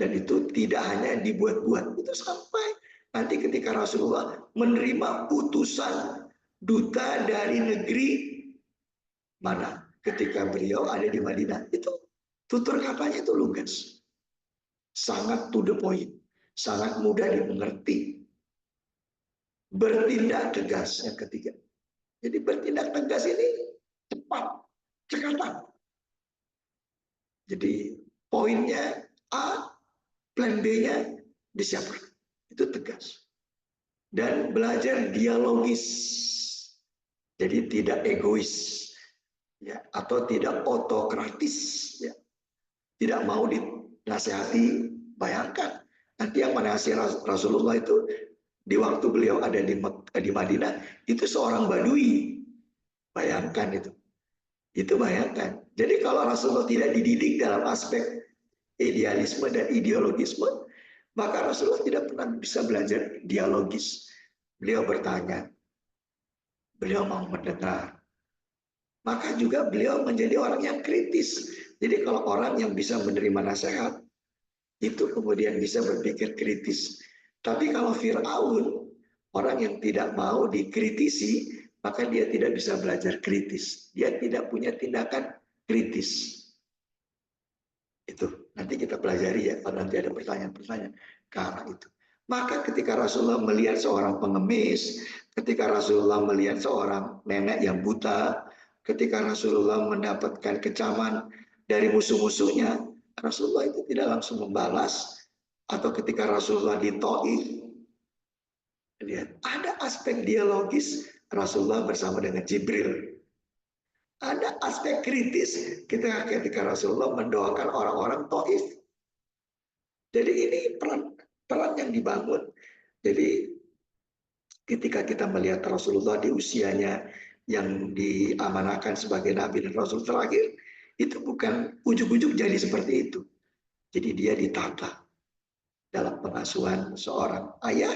Dan itu tidak hanya dibuat-buat. Itu sampai nanti ketika Rasulullah menerima utusan duta dari negeri mana? Ketika beliau ada di Madinah. Itu tutur katanya itu lugas. Sangat to the point. Sangat mudah dimengerti. Bertindak tegas yang ketiga. Jadi bertindak tegas ini cepat, cekatan. Jadi poinnya A, plan B-nya disiapkan. Itu tegas. Dan belajar dialogis. Jadi tidak egois. Ya, atau tidak otokratis. Ya. Tidak mau dinasihati, bayangkan. Nanti yang menasihati Rasulullah itu di waktu beliau ada di Madinah, itu seorang badui. Bayangkan itu. Itu bayangkan. Jadi kalau Rasulullah tidak dididik dalam aspek idealisme dan ideologisme, maka Rasulullah tidak pernah bisa belajar dialogis. Beliau bertanya. Beliau mau mendengar. Maka juga beliau menjadi orang yang kritis. Jadi kalau orang yang bisa menerima nasihat, itu kemudian bisa berpikir kritis. Tapi kalau Fir'aun, orang yang tidak mau dikritisi, maka dia tidak bisa belajar kritis. Dia tidak punya tindakan kritis. Itu nanti kita pelajari ya, kalau nanti ada pertanyaan-pertanyaan ke arah itu. Maka ketika Rasulullah melihat seorang pengemis, ketika Rasulullah melihat seorang nenek yang buta, ketika Rasulullah mendapatkan kecaman dari musuh-musuhnya, Rasulullah itu tidak langsung membalas. Atau ketika Rasulullah di Taif, lihat ada aspek dialogis Rasulullah bersama dengan Jibril. Ada aspek kritis ketika Rasulullah mendoakan orang-orang Taif. Jadi ini peran yang dibangun. Jadi ketika kita melihat Rasulullah di usianya yang diamanahkan sebagai Nabi dan Rasul terakhir, itu bukan ujuk-ujuk jadi seperti itu. Jadi dia ditata dalam pengasuhan seorang ayah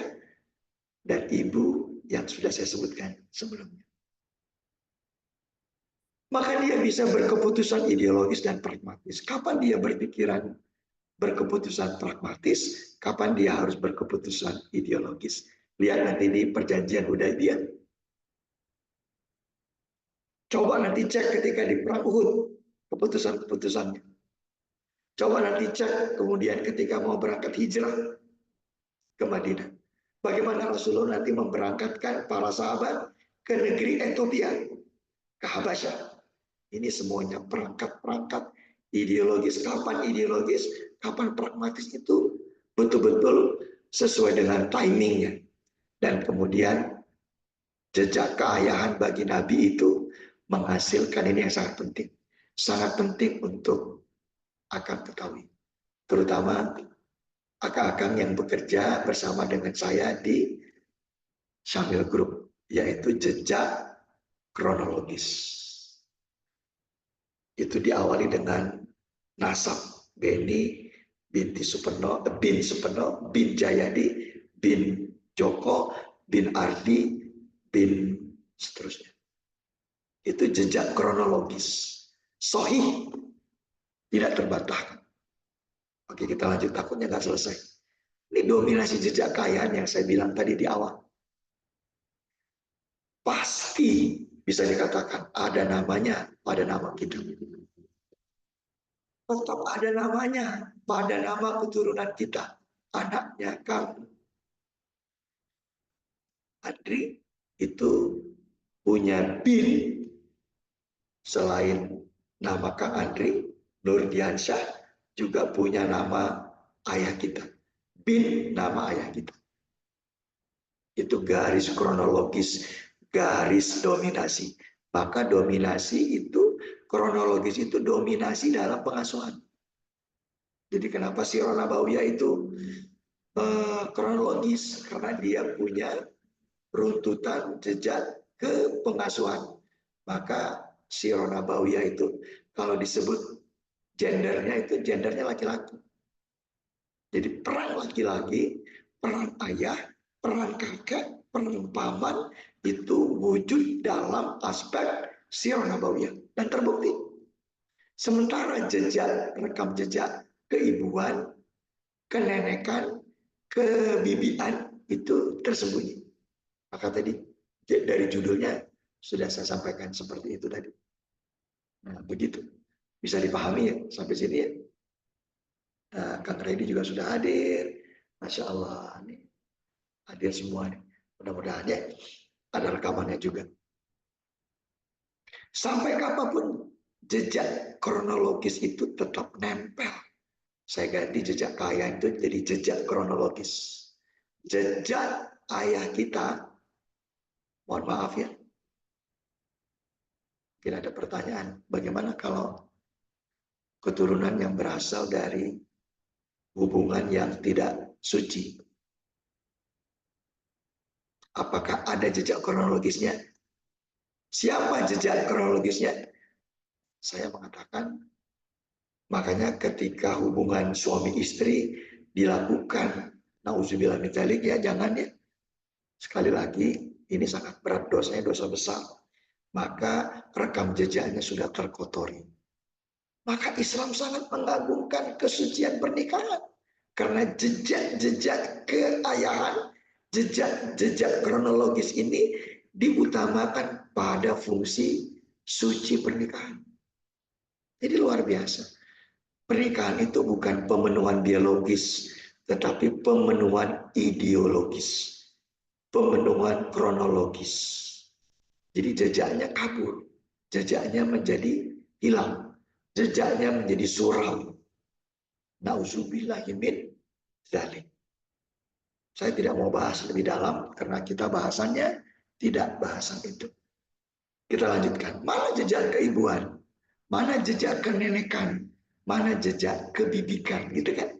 dan ibu yang sudah saya sebutkan sebelumnya. maka dia bisa berkeputusan ideologis dan pragmatis. Kapan dia berpikiran berkeputusan pragmatis, kapan dia harus berkeputusan ideologis. Lihat nanti di perjanjian Hudaybiyah. Coba nanti cek ketika di perang Uhud, keputusan-keputusannya. Coba nanti cek kemudian ketika mau berangkat hijrah ke Madinah. Bagaimana Rasulullah nanti memberangkatkan para sahabat ke negeri Ethiopia, ke Habasyah. Ini semuanya perangkat-perangkat ideologis. Kapan ideologis, kapan pragmatis itu betul-betul sesuai dengan timingnya. Dan kemudian jejak keayahan bagi Nabi itu menghasilkan ini yang sangat penting. Sangat penting untuk akang ketahui. Terutama akang-akang yang bekerja bersama dengan saya di Syamil Group, yaitu jejak kronologis. Itu diawali dengan nasab Beni binti Supeno, bin Supeno, bin Jayadi, bin Joko, bin Ardi, bin seterusnya. Itu jejak kronologis. Sahih, tidak terbantahkan. Oke, kita lanjut, takutnya nggak selesai. Ini dominasi jejak kekayaan yang saya bilang tadi di awal. Pasti bisa dikatakan ada namanya pada nama kita. Tetap ada namanya pada nama keturunan kita. Anaknya Kang Andri itu punya bin selain nama Kang Andri, Nurdiansyah juga punya nama ayah kita. Bin nama ayah kita. Itu garis kronologis, garis dominasi. Maka dominasi itu, kronologis itu dominasi dalam pengasuhan. Jadi kenapa Sirah Nabawiyah itu kronologis? Karena dia punya runtutan jejak ke pengasuhan. Maka Sirah Nabawiyah itu kalau disebut gendernya itu gendernya laki-laki. Jadi peran laki-laki, peran ayah, peran kakek, peran paman itu wujud dalam aspek Sirah Nabawiyah dan terbukti. Sementara jejak, rekam jejak keibuan, kenenekan, kebibian itu tersembunyi. Maka tadi dari judulnya sudah saya sampaikan seperti itu tadi. Nah, begitu. Bisa dipahami ya sampai sini ya. Nah, Kang Reddy juga sudah hadir. Masya Allah, nih. Hadir semua nih. Mudah-mudahan ya ada rekamannya juga. Sampai kapanpun jejak kronologis itu tetap nempel. Saya ganti jejak kaya itu jadi jejak kronologis. Jejak ayah kita, mohon maaf ya, mungkin ada pertanyaan, bagaimana kalau keturunan yang berasal dari hubungan yang tidak suci? Apakah ada jejak kronologisnya? Siapa jejak kronologisnya? Saya mengatakan, makanya ketika hubungan suami istri dilakukan, nauzubillah min dzalik ya, jangan ya. Sekali lagi, ini sangat berat dosanya, dosa besar. Maka rekam jejaknya sudah terkotori. Maka Islam sangat mengagungkan kesucian pernikahan. Karena jejak-jejak keayahan, jejak-jejak kronologis ini diutamakan pada fungsi suci pernikahan. Jadi luar biasa. Pernikahan itu bukan pemenuhan biologis, tetapi pemenuhan ideologis. Pemenuhan kronologis. Jadi jejaknya kabur. Jejaknya menjadi hilang. Jejaknya menjadi suram. Nauzubillahi min dzalik. Saya tidak mau bahas lebih dalam karena kita bahasannya tidak bahasan itu. Kita lanjutkan. Mana jejak keibuan? Mana jejak kenenekan? Mana jejak kebibikan? Gitu kan?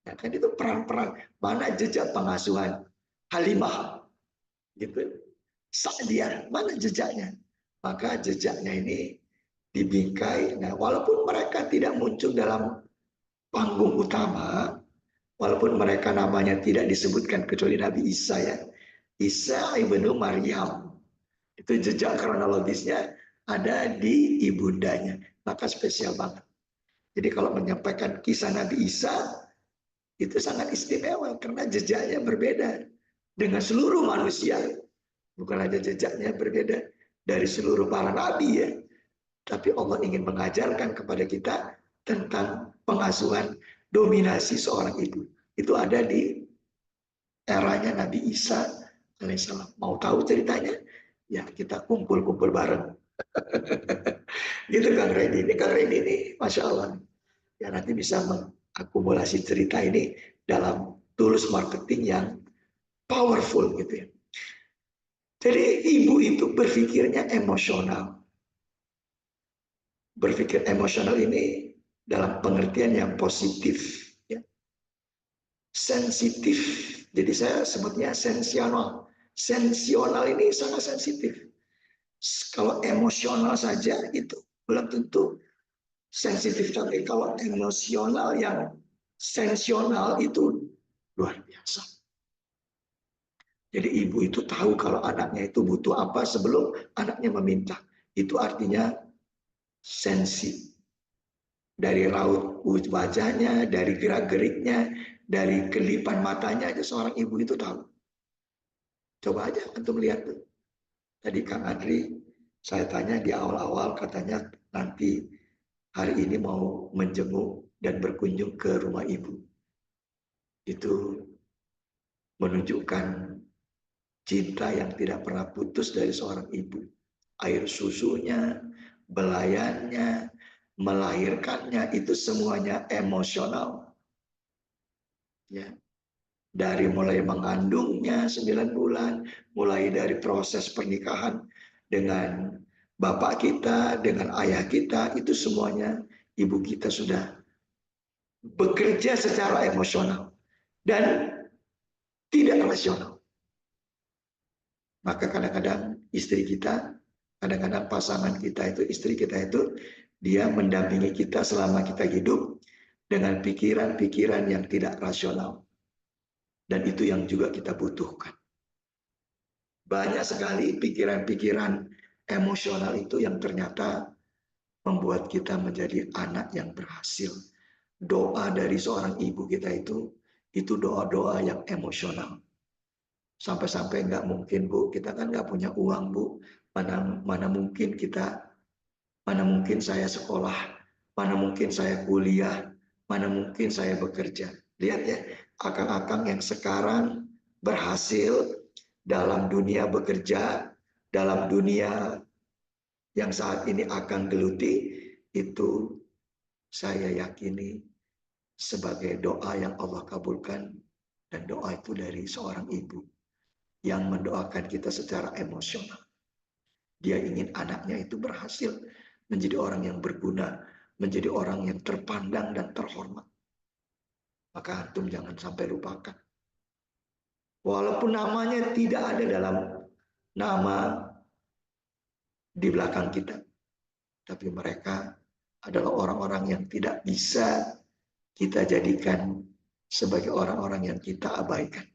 Ya kan itu peran-peran. Mana jejak pengasuhan? Halimah. Gitu. Sa'diyah. Mana jejaknya? Maka jejaknya ini dibingkai. Nah, walaupun mereka tidak muncul dalam panggung utama, walaupun mereka namanya tidak disebutkan kecuali Nabi Isa ya. Isa ibnu Maryam. Itu jejak kronologisnya ada di ibundanya, maka spesial banget. Jadi kalau menyampaikan kisah Nabi Isa itu sangat istimewa karena jejaknya berbeda dengan seluruh manusia. Bukan hanya jejaknya berbeda dari seluruh para nabi ya, tapi Allah ingin mengajarkan kepada kita tentang pengasuhan dominasi seorang ibu. Itu ada di eranya Nabi Isa alaihissalam. Mau tahu ceritanya? Ya kita kumpul-kumpul bareng. Gitu Kang Redi. Ini Kang Redi ini Masya Allah. Ya nanti bisa mengakumulasi cerita ini dalam tools marketing yang powerful gitu ya. Jadi ibu itu berpikirnya emosional. Berpikir emosional ini dalam pengertian yang positif. Ya. Sensitif. Jadi saya sebutnya sensional. Sensional ini sangat sensitif. Kalau emosional saja itu belum tentu sensitif, tapi kalau emosional yang sensional itu luar biasa. Jadi ibu itu tahu kalau anaknya itu butuh apa sebelum anaknya meminta. Itu artinya sensi. Dari raut wajahnya, dari gerak-geriknya, dari kelipan matanya aja seorang ibu itu tahu. Coba aja antum lihat tuh. Tadi Kang Adri, saya tanya di awal-awal katanya nanti hari ini mau menjenguk dan berkunjung ke rumah ibu. Itu menunjukkan cinta yang tidak pernah putus dari seorang ibu. Air susunya, belayannya, melahirkannya, itu semuanya emosional. Ya. Dari mulai mengandungnya 9 bulan, mulai dari proses pernikahan dengan bapak kita, dengan ayah kita, itu semuanya ibu kita sudah bekerja secara emosional dan tidak rasional. Maka kadang-kadang istri kita, kadang-kadang pasangan kita itu, istri kita itu, dia mendampingi kita selama kita hidup dengan pikiran-pikiran yang tidak rasional. Dan itu yang juga kita butuhkan. Banyak sekali pikiran-pikiran emosional itu yang ternyata membuat kita menjadi anak yang berhasil. Doa dari seorang ibu kita itu doa-doa yang emosional. Sampai-sampai nggak mungkin Bu, kita kan nggak punya uang Bu. Mana mungkin mana mungkin saya sekolah, mana mungkin saya kuliah, mana mungkin saya bekerja. Lihat ya, akang-akang yang sekarang berhasil dalam dunia bekerja, dalam dunia yang saat ini akan geluti, itu saya yakini sebagai doa yang Allah kabulkan, dan doa itu dari seorang ibu yang mendoakan kita secara emosional. Dia ingin anaknya itu berhasil menjadi orang yang berguna, menjadi orang yang terpandang dan terhormat. Maka antum jangan sampai lupakan. Walaupun namanya tidak ada dalam nama di belakang kita, tapi mereka adalah orang-orang yang tidak bisa kita jadikan sebagai orang-orang yang kita abaikan.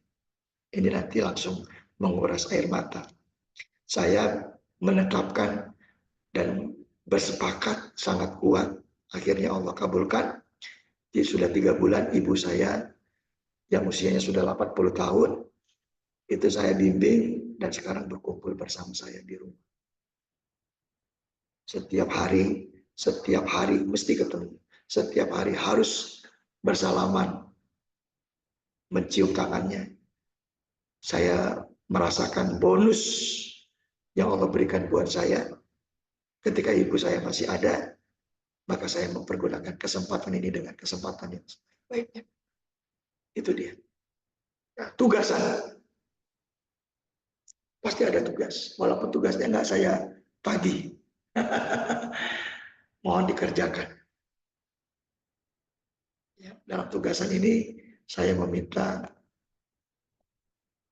Ini nanti langsung menguras air mata. Saya menetapkan dan bersepakat sangat kuat. Akhirnya Allah kabulkan. Jadi sudah 3 bulan ibu saya yang usianya sudah 80 tahun, itu saya bimbing dan sekarang berkumpul bersama saya di rumah. Setiap hari mesti ketemu. Setiap hari harus bersalaman, mencium tangannya. Saya merasakan bonus yang Allah berikan buat saya. Ketika ibu saya masih ada, maka saya mempergunakan kesempatan ini dengan kesempatan yang sebaiknya. Itu dia. Nah, tugasan. Pasti ada tugas. Walaupun tugasnya nggak saya tagih. Mohon dikerjakan. Ya, dalam tugasan ini saya meminta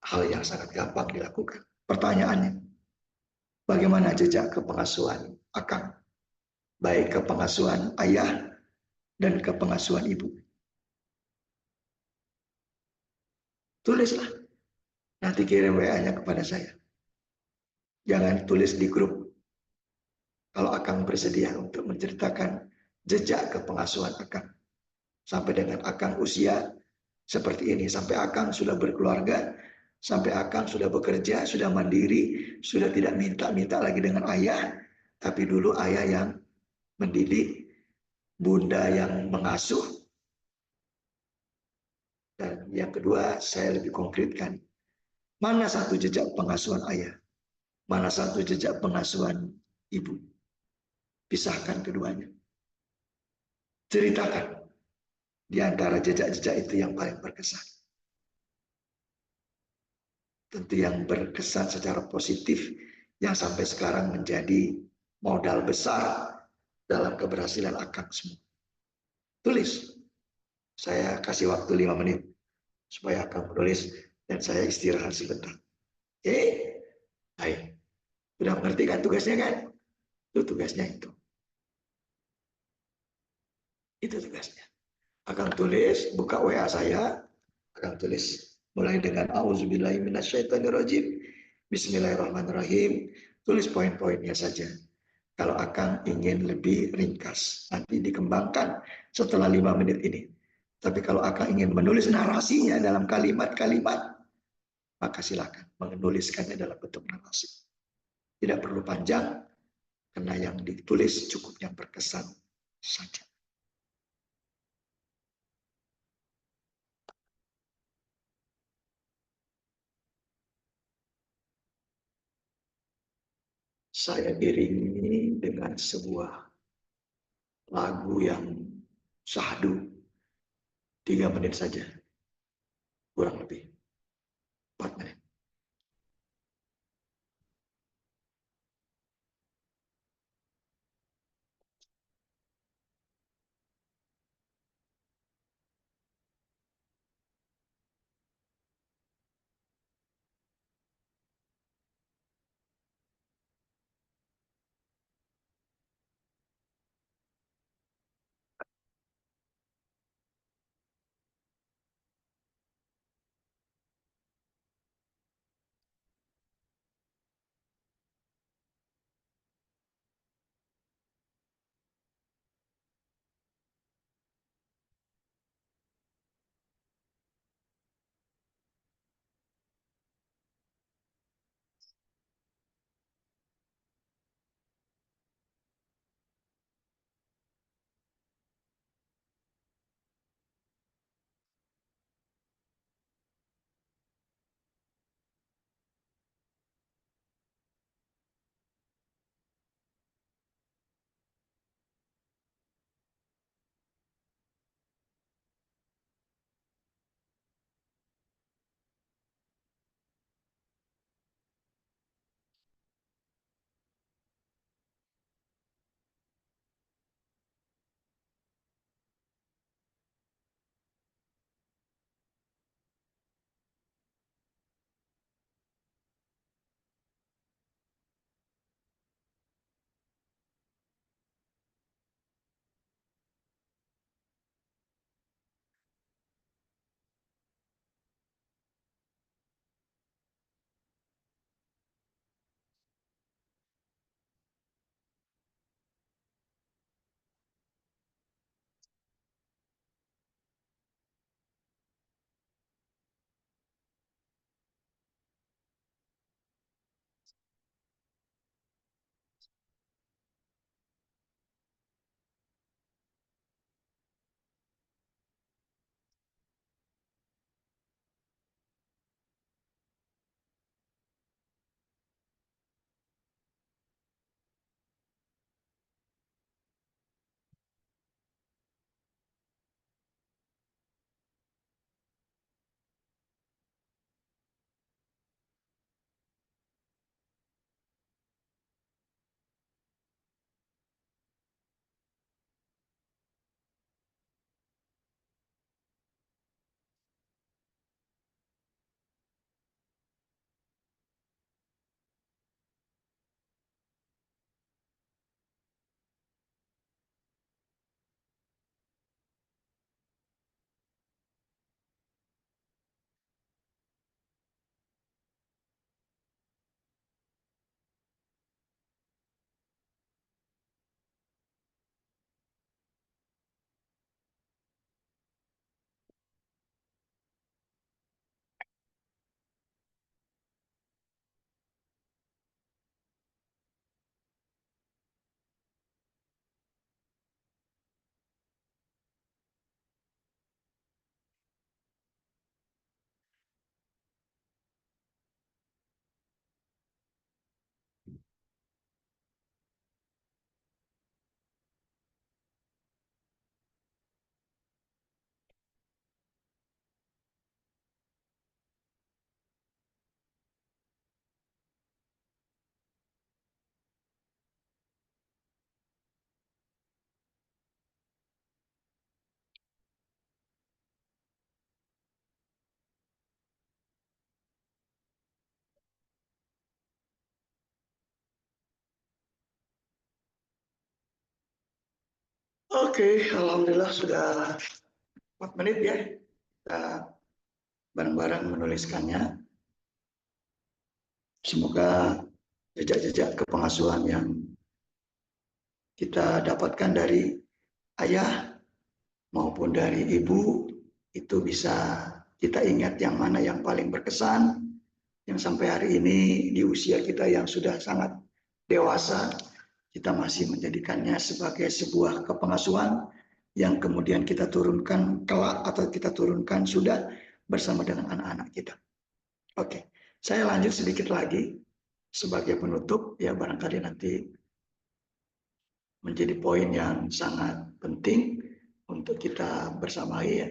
hal yang sangat gampang dilakukan. Pertanyaannya, bagaimana jejak kepengasuhan akang? Baik kepengasuhan ayah dan kepengasuhan ibu. Tulislah. Nanti kirim WA-nya kepada saya. Jangan tulis di grup. kalau Akang bersedia untuk menceritakan jejak kepengasuhan Akang sampai dengan Akang usia seperti ini, sampai Akang sudah berkeluarga, sampai Akang sudah bekerja, sudah mandiri, sudah tidak minta-minta lagi dengan ayah, tapi dulu ayah yang mendidik, bunda yang mengasuh. Dan yang kedua, saya lebih konkretkan, mana satu jejak pengasuhan ayah, mana satu jejak pengasuhan ibu. Pisahkan keduanya. Ceritakan di antara jejak-jejak itu yang paling berkesan. Tentu yang berkesan secara positif, yang sampai sekarang menjadi modal besar dalam keberhasilan Akang semua. Tulis. Saya kasih waktu 5 menit supaya Akang menulis dan saya istirahat sebentar. Oke? Baik. Sudah mengerti kan tugasnya kan? Itu tugasnya itu. Itu tugasnya. Akang tulis, buka WA saya, Akang tulis. Mulai dengan auzubillahi minasyaitonirrajim. Bismillahirrahmanirrahim. Tulis poin-poinnya saja. Kalau Akang ingin lebih ringkas, nanti dikembangkan setelah 5 menit ini. Tapi kalau Akang ingin menulis narasinya dalam kalimat-kalimat, maka silakan menuliskannya dalam bentuk narasi. Tidak perlu panjang, karena yang ditulis cukup yang berkesan saja. Saya iringi dengan sebuah lagu yang syahdu, 3 menit saja, kurang lebih 4 menit. Oke, alhamdulillah sudah 4 menit ya. Kita bareng-bareng menuliskannya. Semoga jejak-jejak kepengasuhan yang kita dapatkan dari ayah maupun dari ibu itu bisa kita ingat yang mana yang paling berkesan, yang sampai hari ini di usia kita yang sudah sangat dewasa, kita masih menjadikannya sebagai sebuah kepengasuhan yang kemudian kita turunkan kelak atau kita turunkan sudah bersama dengan anak-anak kita. Oke, saya lanjut sedikit lagi sebagai penutup ya, barangkali nanti menjadi poin yang sangat penting untuk kita bersamai ya.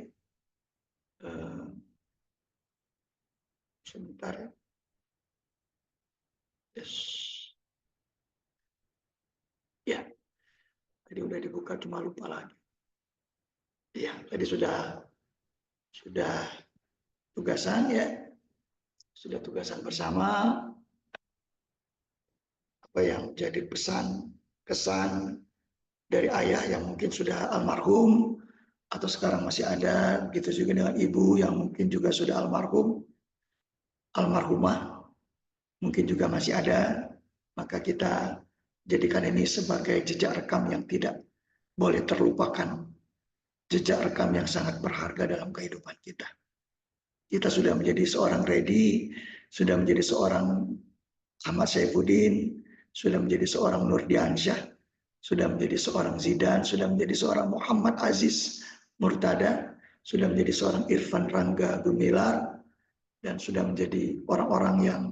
Sebentar ya. Yes. Ya, tadi udah dibuka cuma lupa lagi. Ya, tadi sudah tugasan ya. Sudah tugasan bersama. Apa yang jadi pesan, kesan dari ayah yang mungkin sudah almarhum atau sekarang masih ada, begitu juga dengan ibu yang mungkin juga sudah almarhumah, mungkin juga masih ada, maka kita jadikan ini sebagai jejak rekam yang tidak boleh terlupakan, jejak rekam yang sangat berharga dalam kehidupan kita. Kita sudah menjadi seorang Redi, sudah menjadi seorang Ahmad Saifuddin, sudah menjadi seorang Nurdiansyah, sudah menjadi seorang Zidan, sudah menjadi seorang Muhammad Aziz Murtada, sudah menjadi seorang Irfan Rangga Gumilar, dan sudah menjadi orang-orang yang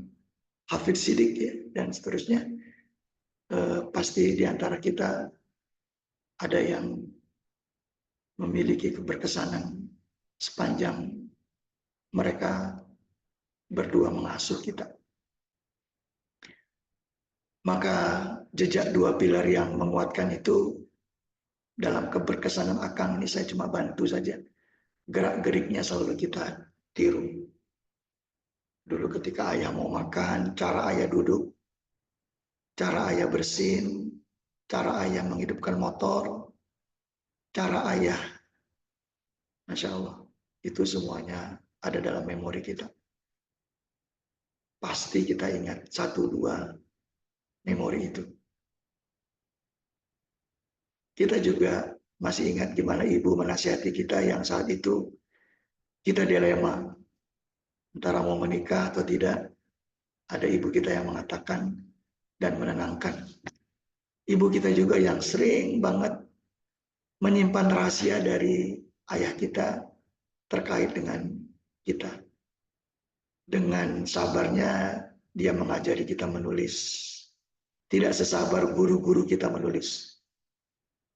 Hafidz Sidik ya, dan seterusnya. Pasti di antara kita ada yang memiliki keberkesanan sepanjang mereka berdua mengasuh kita. Maka jejak dua pilar yang menguatkan itu dalam keberkesanan Akang ini saya cuma bantu saja. Gerak-geriknya selalu kita tiru. Dulu ketika ayah mau makan, cara ayah duduk, cara ayah bersin, cara ayah menghidupkan motor, cara ayah, Masya Allah, itu semuanya ada dalam memori kita. Pasti kita ingat 1-2 memori itu. Kita juga masih ingat gimana ibu menasihati kita yang saat itu kita dilema antara mau menikah atau tidak. Ada ibu kita yang mengatakan dan menenangkan. Ibu kita juga yang sering banget menyimpan rahasia dari ayah kita terkait dengan kita. Dengan sabarnya dia mengajari kita menulis. Tidak sesabar guru-guru kita menulis.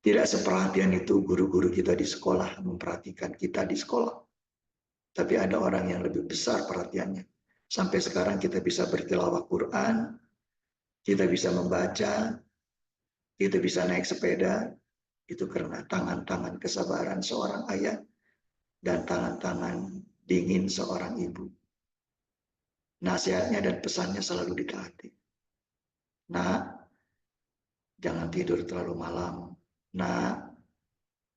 Tidak seperhatian itu guru-guru kita di sekolah memperhatikan kita di sekolah. Tapi ada orang yang lebih besar perhatiannya. Sampai sekarang kita bisa bertilawah Quran, kita bisa membaca, kita bisa naik sepeda, itu karena tangan-tangan kesabaran seorang ayah dan tangan-tangan dingin seorang ibu. Nasihatnya dan pesannya selalu ditaati. Nah, jangan tidur terlalu malam. Nah,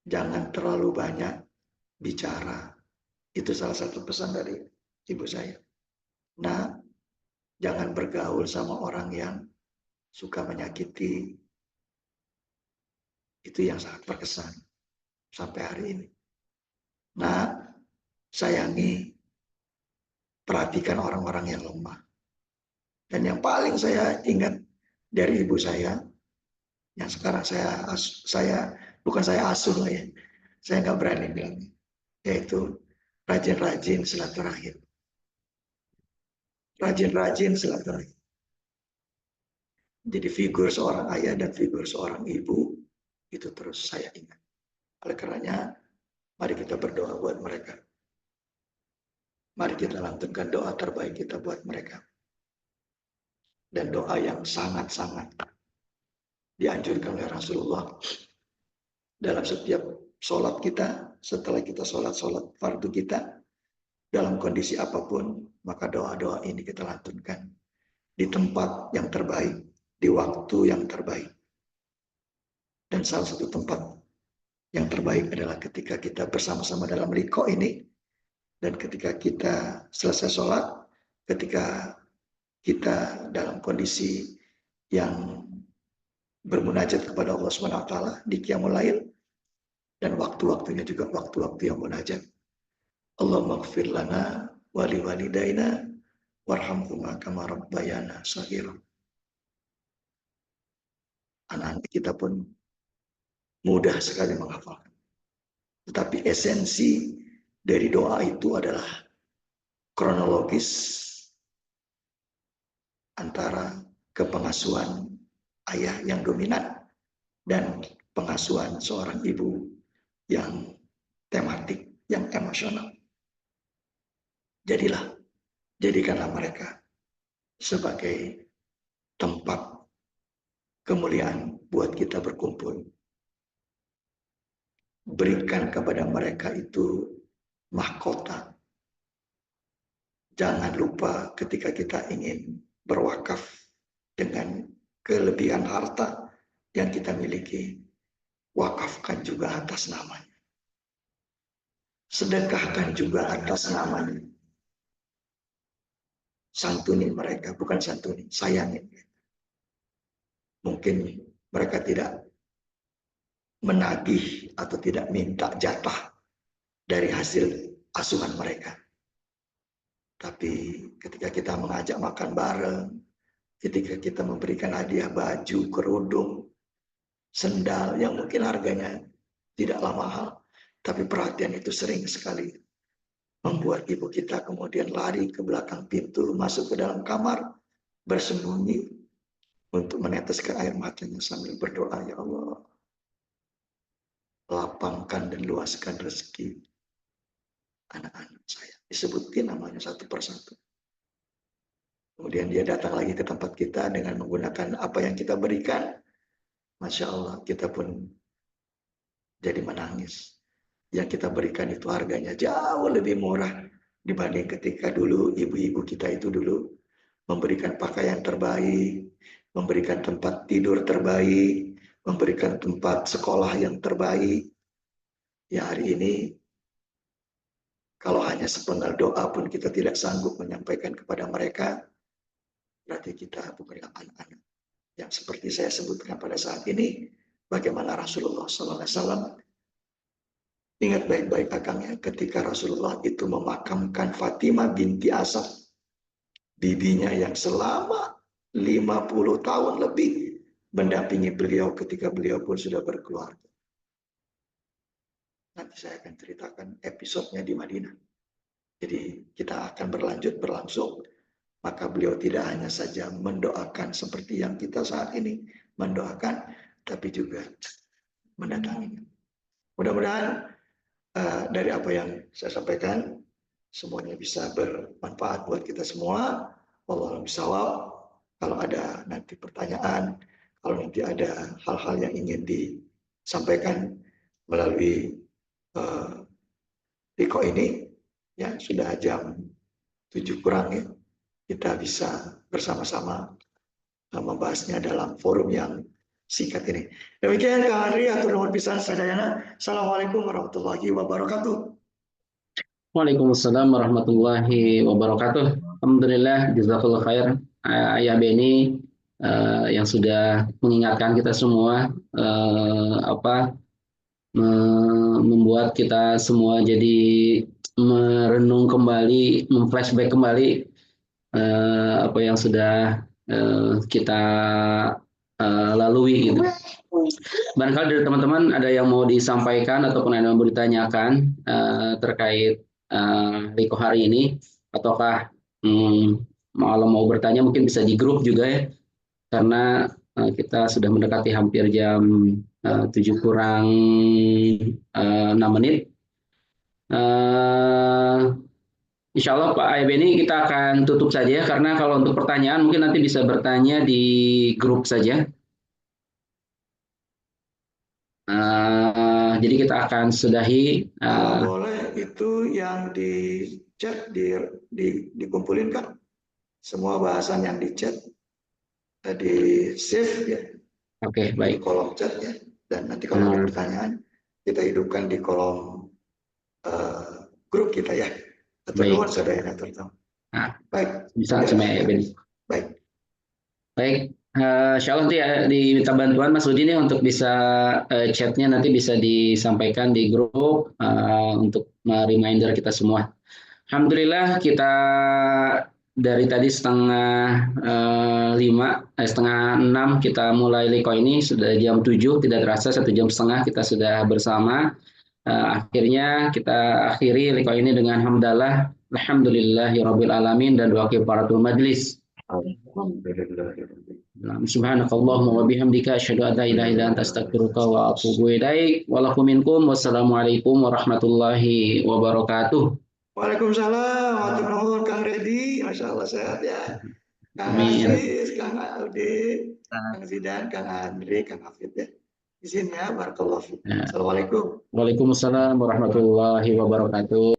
jangan terlalu banyak bicara. Itu salah satu pesan dari ibu saya. Nah, jangan bergaul sama orang yang suka menyakiti. Itu yang sangat berkesan sampai hari ini. Nah, sayangi, perhatikan orang-orang yang lemah. Dan yang paling saya ingat dari ibu saya, yang sekarang bukan saya asuh lah ya, saya nggak berani bilangnya, yaitu rajin-rajin silaturahim. Rajin-rajin silaturahim. Jadi figur seorang ayah dan figur seorang ibu itu terus saya ingat. Oleh karenanya, mari kita berdoa buat mereka. Mari kita lantunkan doa terbaik kita buat mereka. Dan doa yang sangat-sangat dianjurkan oleh Rasulullah dalam setiap sholat kita, setelah kita sholat fardu kita, dalam kondisi apapun, maka doa-doa ini kita lantunkan di tempat yang terbaik, di waktu yang terbaik. Dan salah satu tempat Yang terbaik adalah ketika kita bersama-sama dalam liqa ini, dan ketika kita selesai sholat, ketika kita dalam kondisi yang bermunajat kepada Allah SWT di Qiyamul Lail, dan waktu-waktunya juga waktu-waktu yang munajat. Allahumma ighfir lana wa liwalidaina warhamhuma kama rabbayana shaghira. Anak-anak kita pun mudah sekali menghafalkan. Tetapi esensi dari doa itu adalah kronologis antara kepengasuhan ayah yang dominan dan pengasuhan seorang ibu yang tematik, yang emosional. Jadikanlah mereka sebagai tempat kemuliaan buat kita berkumpul. Berikan kepada mereka itu mahkota. Jangan lupa ketika kita ingin berwakaf dengan kelebihan harta yang kita miliki, wakafkan juga atas namanya. Sedekahkan juga atas namanya. Santuni mereka, bukan santuni, sayangi mereka. Mungkin mereka tidak menagih atau tidak minta jatah dari hasil asuhan mereka. Tapi ketika kita mengajak makan bareng, ketika kita memberikan hadiah baju, kerudung, sendal yang mungkin harganya tidaklah mahal, tapi perhatian itu sering sekali membuat ibu kita kemudian lari ke belakang pintu, masuk ke dalam kamar, bersembunyi untuk meneteskan air matanya sambil berdoa, ya Allah, lapangkan dan luaskan rezeki anak-anak saya. Disebutin namanya satu persatu. Kemudian dia datang lagi ke tempat kita dengan menggunakan apa yang kita berikan. Masya Allah, kita pun jadi menangis. Yang kita berikan itu harganya jauh lebih murah dibanding ketika dulu ibu-ibu kita itu dulu memberikan pakaian terbaik, memberikan tempat tidur terbaik, memberikan tempat sekolah yang terbaik. Ya hari ini, kalau hanya sepenggal doa pun kita tidak sanggup menyampaikan kepada mereka, berarti kita bukanlah anak-anak. Yang seperti saya sebutkan pada saat ini, bagaimana Rasulullah SAW, ingat baik-baik akangnya, ketika Rasulullah itu memakamkan Fatimah binti Asad, bibinya yang selama 50 tahun lebih mendampingi beliau ketika beliau pun sudah berkeluarga. Nanti saya akan ceritakan episodenya di Madinah. Jadi kita akan berlangsung. Maka beliau tidak hanya saja mendoakan seperti yang kita saat ini mendoakan, tapi juga mendatangi. Mudah-mudahan dari apa yang saya sampaikan, semuanya bisa bermanfaat buat kita semua. Wallahu bishawab. Kalau ada nanti pertanyaan, kalau nanti ada hal-hal yang ingin disampaikan melalui Riko ini, ya sudah jam 7 kurang ya, kita bisa bersama-sama membahasnya dalam forum yang singkat ini. Demikian Kak Andri, atur nuhun pisan sadayana. Assalamualaikum warahmatullahi wabarakatuh. Waalaikumsalam warahmatullahi wabarakatuh. Alhamdulillah, jazakallah khair Ayah Beni yang sudah mengingatkan kita semua membuat kita semua jadi merenung kembali, memflashback kembali apa yang sudah kita lalui gitu. Barangkali dari teman-teman ada yang mau disampaikan ataupun ada yang mau ditanyakan terkait Riko hari ini, ataukah malam mau bertanya mungkin bisa di grup juga ya, karena kita sudah mendekati hampir jam 7 kurang 6 menit. Insya Allah Pak Ayah Beni kita akan tutup saja, karena kalau untuk pertanyaan mungkin nanti bisa bertanya di grup saja. Jadi kita akan sudahi. Boleh itu yang di chat dikumpulin kan? Semua bahasan yang di chat di save ya. Oke, baik. Di kolom chat ya. Dan nanti kalau ada pertanyaan kita hidupkan di kolom grup kita ya. Atau Baik. nuwun sadayana terutama. Nah, Baik. bisa cuma Ben. Baik. Baik, insya Allah nanti ya diminta bantuan Mas Udin ya untuk bisa chatnya nanti bisa disampaikan di grup untuk reminder kita semua. Alhamdulillah kita dari tadi setengah 6 kita mulai liko ini sudah jam 7, tidak terasa 1 jam setengah kita sudah bersama. Akhirnya kita akhiri liko ini dengan hamdalah, alhamdulillahirabbil alamin dan doa kifaratul majlis. Subhanakallahumma wa bihamdika asyhadu an la ilaha illa anta astaghfiruka wa atubu ilaik. Wa lakum minkum wassalamualaikum warahmatullahi wabarakatuh. Waalaikumsalam. Waalaikumsalam Kang Redi. Masya Allah sehat ya. Kang Amin. Aziz, Kang Aldi, Kang Zidan, Kang Andri, Kang Hafid ya. Izinnya barakallahu fiik. Ya. Assalamualaikum. Waalaikumsalam warahmatullahi wabarakatuh.